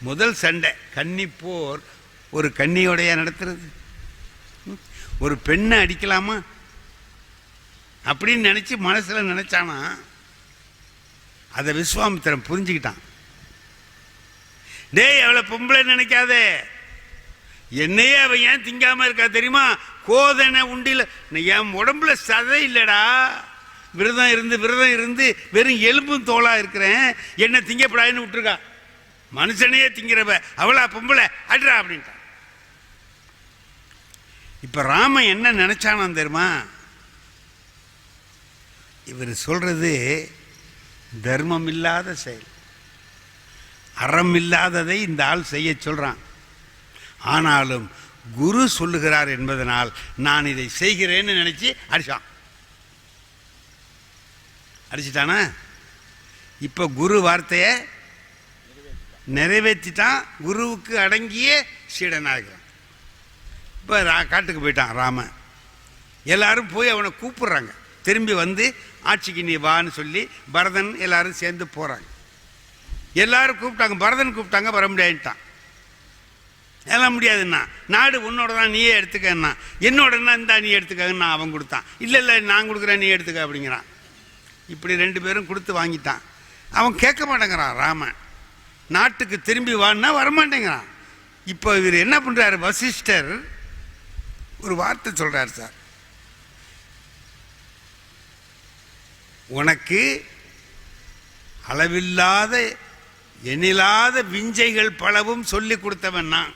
முதல் சண்டை கன்னிப்போர். ஒரு கன்னியோடைய நடத்துறது, ஒரு பெண்ணை அடிக்கலாமா அப்படின்னு நினைச்சு மனசுல நினைச்சானா, அதை விஸ்வாமித்திரன் புரிஞ்சுக்கிட்டான். டேய், அவளை பொம்பளை நினைக்காதே, என்னையே அவன் ஏன் திங்காம இருக்கா தெரியுமா? கோதனை உண்டில என் உடம்புல சதை இல்லடா, விரதம் இருந்து வெறும் எலும்பும் தோலா இருக்கிறேன், என்ன திங்கப்படாதுன்னு விட்டுருக்கா. மனுஷனையே திங்கிறவ அவளா பொம்பளை, அட்ரா அப்படின்ட்டான். இப்ப ராமன் என்ன நினைச்சானான் தெரியுமா? இவர் சொல்றது தர்மம் இல்லாத செயல், அறம் இல்லாததை இந்த ஆள் செய்ய சொல்றான். ஆனாலும் குரு சொல்லுகிறார் என்பதனால் நான் இதை செய்கிறேன்னு நினைச்சு அடிச்சிட்டானா. இப்ப குரு வார்த்தையை நிறைவேற்றிட்டான். குருவுக்கு அடங்கிய சீடனாகிறான். இப்ப காட்டுக்கு போயிட்டான் ராமன். எல்லாரும் போய் அவனை கூப்பிடுறாங்க. திரும்பி வந்து ஆட்சிக்கு நீ வான்னு சொல்லி பரதன் எல்லாரும் சேர்ந்து போறாங்க. எல்லாரும் கூப்பிட்டாங்க, பரதன் கூப்பிட்டாங்க, வர முடியாதுட்டான். எல்லாம் முடியாதுன்னா, நாடு உன்னோட தான், நீயே எடுத்துக்கன்னா. என்னோடனா இந்தா நீ எடுத்துக்கன்னு அவன் கொடுத்தான். இல்லை நான் கொடுக்குறேன், நீ எடுத்துக்க அப்படிங்கிறான். இப்படி 2 பேரும் கொடுத்து வாங்கிட்டான். அவன் கேட்க மாட்டேங்கிறான் ராமன். நாட்டுக்கு திரும்பி வான்னா வரமாட்டேங்கிறான். இப்போ இவர் என்ன பண்றாரு? வசிஷ்டர் ஒரு வார்த்தை சொல்றாரு, சார், உனக்கு அளவில்லாத எண்ணில்லாத விஞ்சைகள் பலவும் சொல்லி கொடுத்தவன் நான்.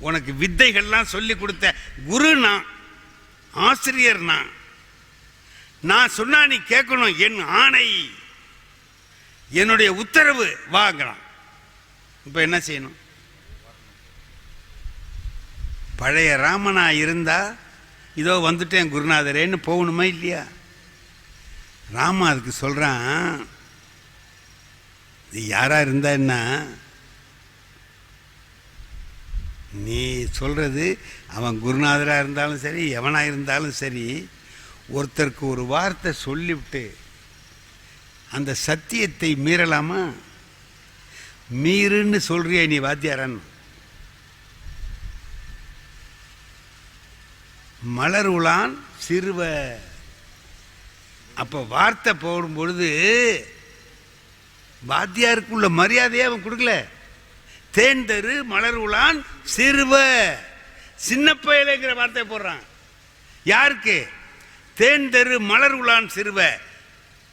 உனக்கு வித்தைகள்லாம் சொல்லி கொடுத்த குரு நான், ஆசிரியர் நான் சொன்னா நீ கேட்கணும், என் ஆணை, என்னுடைய உத்தரவு வாங்கலாம். இப்ப என்ன செய்யணும்? பழைய ராமனா இருந்தா இதோ வந்துட்டேன் குருநாதரேன்னு போகணுமா இல்லையா? ராம அதுக்கு சொல்றான், யாரா இருந்தா என்ன, நீ சொல்றது அவன் குருநாதரா இருந்தாலும் சரி, எவனா இருந்தாலும் சரி, ஒருத்தருக்கு ஒரு வார்த்தை சொல்லிவிட்டு அந்த சத்தியத்தை மீறலாமா? மீறுன்னு சொல்றிய நீ வாத்தியாரன். மலர் உலான் சிறுவ. அப்ப வார்த்தை போடும் பொழுது வாத்தியாருக்குள்ள மரியாதையை அவன் கொடுக்கல. தேர்ந்தரு மலர் உலான் சிறுவ, சின்ன பயலைங்கிற வார்த்தை போடுறான். யாருக்கு? தேர்ந்தரு மலர் உலான் சிறுவ.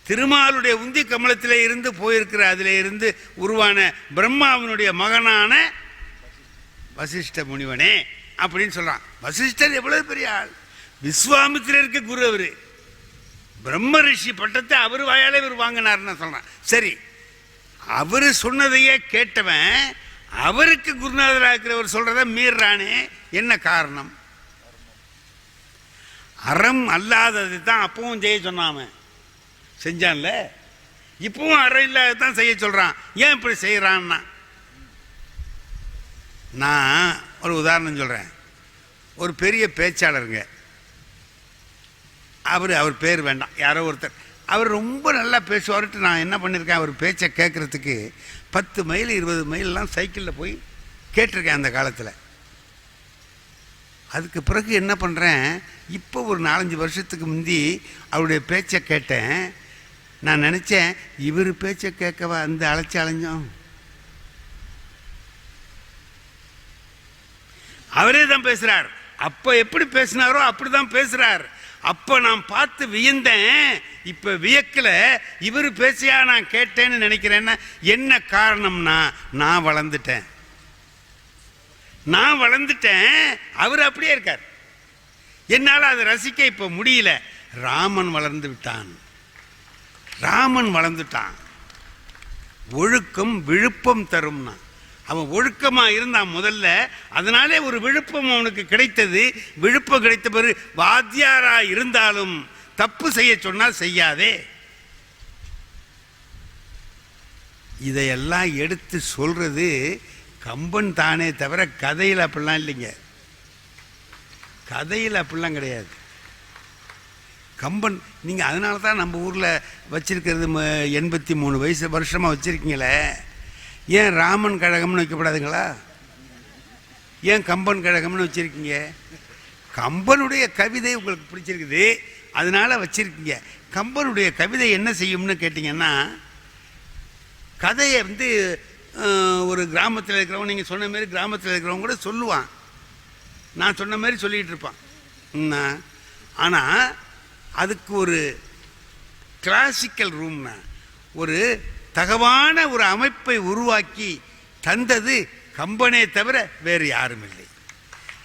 திருமாலுடைய உந்தி கமலத்திலே இருந்து போயிருக்கிற, அதிலே இருந்து உருவான பிரம்மாவினுடைய மகனான வசிஷ்ட முனிவனே அப்படின்னு சொல்றான். வசிஷ்டர் எவ்வளவு பெரிய ஆள்! விஸ்வாமித்திரருக்கு குரு அவரு. பிரம்ம ரிஷி பட்டத்தை அவர் வாயாலே இவர் வாங்கினார்னு சொல்றான். சரி, அவரு சொன்னதையே கேட்டவன் அவருக்கு குருநாதராக இருக்கிறவர் சொல்றத மீறானே, என்ன காரணம்? அறம் அல்லாதது தான் அப்பவும் செய்ய சொன்னாம செஞ்சான்ல, இப்பவும் அறம் இல்லாததான் செய்ய சொல்றான். ஏன் இப்படி செய்யறான்னா, நான் ஒரு உதாரணம் சொல்றேன். ஒரு பெரிய பேச்சாளருங்க, அவர் பேர் வேண்டாம், யாரோ ஒருத்தர், அவர் ரொம்ப நல்லா பேசுவார்ட்டு நான் என்ன பண்ணியிருக்கேன், அவர் பேச்சை கேட்கறதுக்கு 10 மைல் 20 மைல்லாம் சைக்கிளில் போய் கேட்டிருக்கேன் அந்த காலத்தில். அதுக்கு பிறகு என்ன பண்ணுறேன், இப்போ ஒரு 4-5 வருஷத்துக்கு முந்தி அவருடைய பேச்சை கேட்டேன். நான் நினச்சேன், இவர் பேச்சை கேட்கவா அந்த அலைஞ்சோம், அவரே தான் பேசுறார். அப்ப எப்படி பேசினாரோ அப்படிதான் பேசுறார். அப்ப நான் பார்த்து வியந்தேன், இப்ப வியக்கல. இவர் பேசியா நான் கேட்டேன்னு நினைக்கிறேன்னா என்ன காரணம்னா நான் வளர்ந்துட்டேன். அவர் அப்படியே இருக்கார். என்னால் அதை ரசிக்க இப்ப முடியல. ராமன் வளர்ந்து விட்டான். ஒழுக்கம் விழுப்பம் தரும்னா, அவன் ஒழுக்கமா இருந்தான் முதல்ல, அதனாலே ஒரு விழுப்பம் அவனுக்கு கிடைத்தது. விழுப்பம் கிடைத்த பிறகு வாத்தியாரா இருந்தாலும் தப்பு செய்ய சொன்னால் செய்யாதே. இதையெல்லாம் எடுத்து சொல்றது கம்பன் தானே தவிர கதையில் அப்படிலாம் இல்லைங்க. கதையில் அப்படிலாம் கிடையாது. கம்பன் நீங்கள் அதனால தான் நம்ம ஊரில் வச்சிருக்கிறது 83 வருஷமாக வச்சுருக்கீங்களே. ஏன் ராமன் கழகம்னு வைக்கப்படாதுங்களா? ஏன் கம்பன் கழகம்னு வச்சுருக்கீங்க? கம்பனுடைய கவிதை உங்களுக்கு பிடிச்சிருக்குது, அதனால வச்சுருக்கீங்க. கம்பனுடைய கவிதை என்ன செய்யும்னு கேட்டிங்கன்னா, கதையை ஒரு கிராமத்தில் இருக்கிறவங்க, நீங்கள் சொன்ன மாதிரி கிராமத்தில் இருக்கிறவங்க கூட சொல்லுவான், நான் சொன்ன மாதிரி சொல்லிகிட்டு இருப்பான். ஆனால் அதுக்கு ஒரு கிளாசிக்கல் ரூம்னா, ஒரு தகவான ஒரு அமைப்பை உருவாக்கி தந்தது கம்பனே தவிர வேறு யாரும் இல்லை.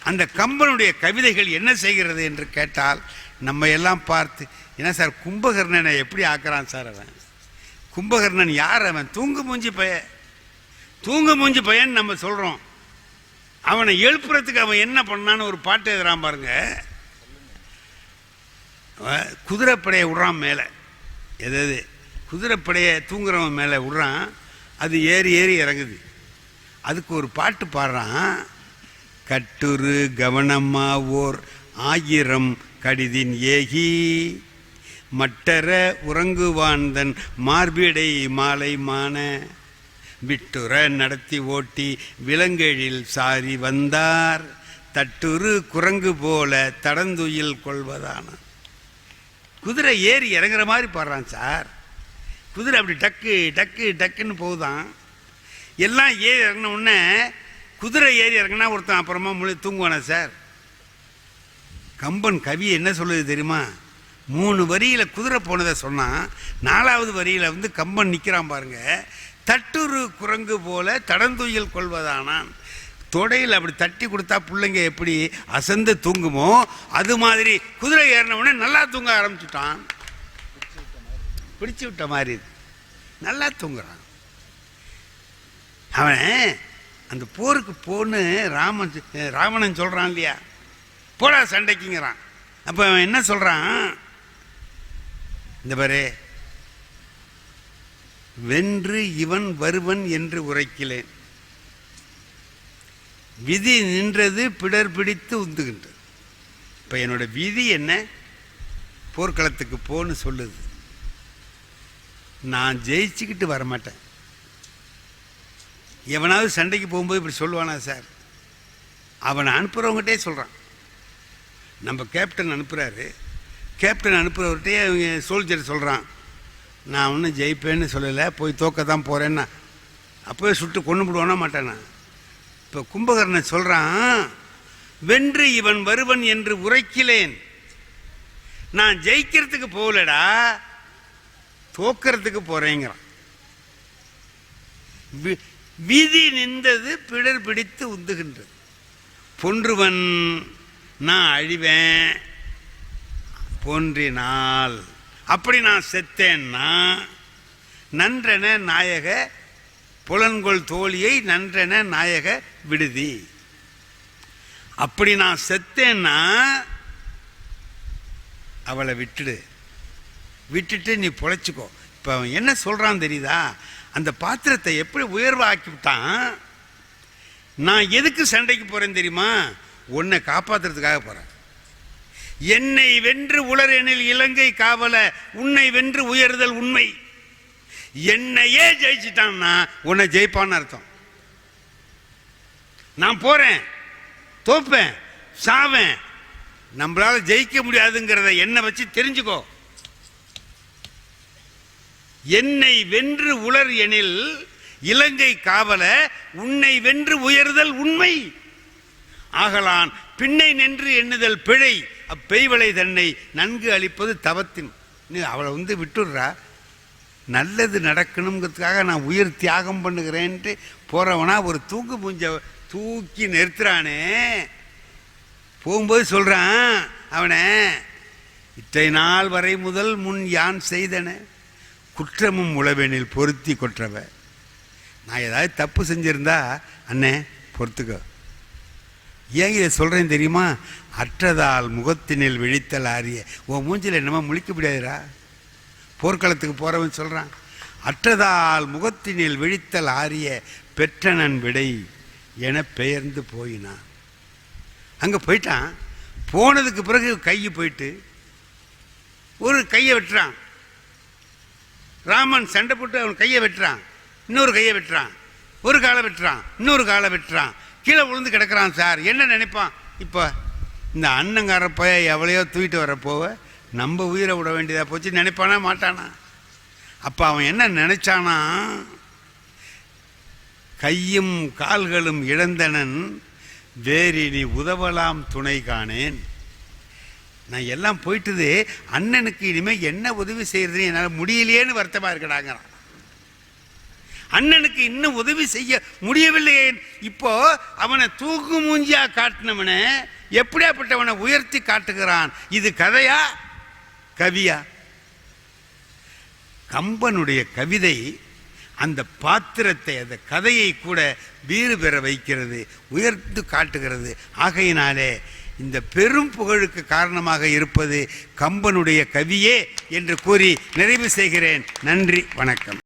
அந்த கம்பனுடைய கவிதைகள் என்ன செய்கிறது என்று கேட்டால், நம்ம எல்லாம் பார்த்து, என்ன சார் கும்பகர்ணனை எப்படி ஆக்குறான் சார் அவன்? கும்பகர்ணன் யார்? அவன் தூங்கு மூஞ்சி பையன் நம்ம சொல்கிறோம். அவனை எழுப்புறதுக்கு அவன் என்ன பண்ணான்னு ஒரு பாட்டு எழுதுறான் பாருங்க. குதிரைப்படையை விடுறான் மேலே, எதாவது குதிரைப்படையை தூங்குறவன் மேலே விடுறான், அது ஏறி இறங்குது. அதுக்கு ஒரு பாட்டு பாடுறான். கட்டுரு கவனமா ஓர் 1000 கடிதின் ஏகி மட்டர உறங்குவான்தன் மார்பிடை மாலை மான விட்டுற நடத்தி ஓட்டி விலங்கெழில் சாரி வந்தார் தட்டுரு குரங்கு போல தடந்துயில் கொள்வதான. குதிரை ஏறி இறங்குற மாதிரி பாடுறான் சார். குதிரை அப்படி டக்குன்னு போகுதான். எல்லாம் ஏறி இறங்கின உடனே குதிரை ஏறி இறங்கினா ஒருத்தன் அப்புறமா தூங்குவானா சார்? கம்பன் கவி என்ன சொல்லுது தெரியுமா? 3 வரியில் குதிரை போனதை சொன்னான். 4வது வரியில் கம்பன் நிற்கிறான் பாருங்க. தட்டுரு குரங்கு போல தடந்துயில் கொள்வதானான். தொடையில் அப்படி தட்டி கொடுத்தா பிள்ளைங்க எப்படி அசந்து தூங்குமோ அது மாதிரி குதிரை ஏறின உடனே நல்லா தூங்க ஆரம்பிச்சுட்டான். பிடிச்சு விட்ட மாதிரி நல்லா தூங்குறான். அவன் அந்த போருக்கு போன்னு ராவணன் சொல்றான் இல்லையா, போடா சண்டைக்குங்கிறான். அப்ப அவன் என்ன சொல்றான், இந்த பாரு, வென்று இவன் வருவன் என்று உரைக்கிலேன், விதி நின்றது பிடர் பிடித்து உந்துகின்றது. இப்ப என்னோட விதி என்ன? போர்க்களத்துக்கு போன்னு சொல்லுது. நான் ஜெயிச்சுக்கிட்டு வரமாட்டேன். எவனாவது சண்டைக்கு போகும்போது இப்படி சொல்லுவானா சார்? அவனை அனுப்புறவங்ககிட்டே சொல்றான். நம்ம கேப்டன் அனுப்புறாரு, கேப்டன் அனுப்புறவர்கிட்டே அவங்க சோல்ஜர் சொல்றான், நான் ஒன்றும் ஜெயிப்பேன்னு சொல்லலை, போய் தோக்க தான் போறேன்னா அப்போவே சுட்டு கொண்டு விடுவானா மாட்டானா? இப்போ கும்பகர்ணன் சொல்றான், வென்று இவன் வருவன் என்று உரைக்கிலேன், நான் ஜெயிக்கிறதுக்கு போகலடா, தோக்கிறதுக்கு போறேங்கிறான். விதி நின்றது பிடர் பிடித்து உந்துகின்றது. பொன்றுவன் நான் அழிவேன், போன்றினால் அப்படி நான் செத்தேன்னா நன்றென நாயக புலன்கொள் தோழியை நன்றென நாயக விடுதி. அப்படி நான் செத்தேன்னா அவளை விட்டுட்டு நீ பொழைச்சிக்கோ. இப்போ அவன் என்ன சொல்றான் தெரியுதா? அந்த பாத்திரத்தை எப்படி உயர்வாக்கி விட்டான். நான் எதுக்கு சண்டைக்கு போறேன் தெரியுமா? உன்னை காப்பாத்துறதுக்காக போறேன். என்னை வென்று உளர் எனில் இலங்கை காவல, உன்னை வென்று உயர்தல் உண்மை. என்னையே ஜெயிச்சிட்டான்னா உன்னை ஜெயிப்பான்னு அர்த்தம். நான் போறேன், தோப்பேன், சாவேன், நம்மளால ஜெயிக்க முடியாதுங்கிறத என்ன வச்சு தெரிஞ்சுக்கோ. என்னை வென்று உளர் எனில் இலங்கை காவல, உன்னை வென்று உயர்தல் உண்மை. ஆகலான் பின்னை நின்று எண்ணுதல் பிழை அப்பெய்வளை தன்னை நன்கு அளிப்பது தவத்தின். அவளை விட்டுடுறா, நல்லது நடக்கணுங்கிறதுக்காக நான் உயிர் தியாகம் பண்ணுகிறேன்ட்டு போறவனா ஒரு தூக்கு பூஞ்ச தூக்கி நிறுத்துறானே, போகும்போது சொல்றான் அவனை, இற்றை நாள் வரை முதல் முன் யான் செய்தன குற்றமும் உளவெனில் பொருத்தி கொற்றவ. நான் ஏதாவது தப்பு செஞ்சிருந்தா அண்ணே பொறுத்துக்கோ. ஏன் இதை சொல்றேன் தெரியுமா? அற்றதால் முகத்தினில் விழித்தல் ஆரிய. உன் மூஞ்சில் என்னமோ முழிக்க முடியாதுரா. போர்க்களத்துக்கு போறவன் சொல்றான், அற்றதால் முகத்தினில் விழித்தல் ஆரிய பெற்றனன் விடை என பெயர்ந்து போயினான். அங்க போயிட்டான். போனதுக்கு பிறகு கை போயிட்டு ஒரு கையை வெட்டுறான். ராமன் சண்டை போட்டு அவன் கையை வெட்டுறான், இன்னொரு கையை வெட்டுறான், ஒரு காலை வெட்டுறான், இன்னொரு காலை வெட்டுறான், கீழே விழுந்து கிடக்கிறான். சார் என்ன நினைப்பான்? இப்போ இந்த அண்ணங்காரப்ப எவ்வளையோ தூக்கிட்டு வரப்போவ நம்ம உயிரை விட வேண்டியதாக போச்சு நினைப்பானா மாட்டானா? அப்போ அவன் என்ன நினைச்சானா, கையும் கால்களும் இழந்தனன் வேறு நீ உதவலாம் துணை காணேன். நான் எல்லாம் போயிட்டுது, அண்ணனுக்கு இனிமேல் என்ன உதவி செய்யறது என்னால் முடியலையேன்னு வருத்தமாக இருக்கடாங்கிறான். அண்ணனுக்கு இன்னும் உதவி செய்ய முடியவில்லையே. இப்போ அவனை தூக்கு மூஞ்சியா காட்டினவனை எப்படியாப்பட்டவனை உயர்த்தி காட்டுகிறான். இது கதையா கவியா? கம்பனுடைய கவிதை அந்த பாத்திரத்தை, அந்த கதையை கூட வீறு பெற வைக்கிறது, உயர்த்து காட்டுகிறது. ஆகையினாலே இந்த பெரும் புகழுக்கு காரணமாக இருப்பது கம்பனுடைய கவியே என்று கூறி நிறைவு செய்கிறேன். நன்றி, வணக்கம்.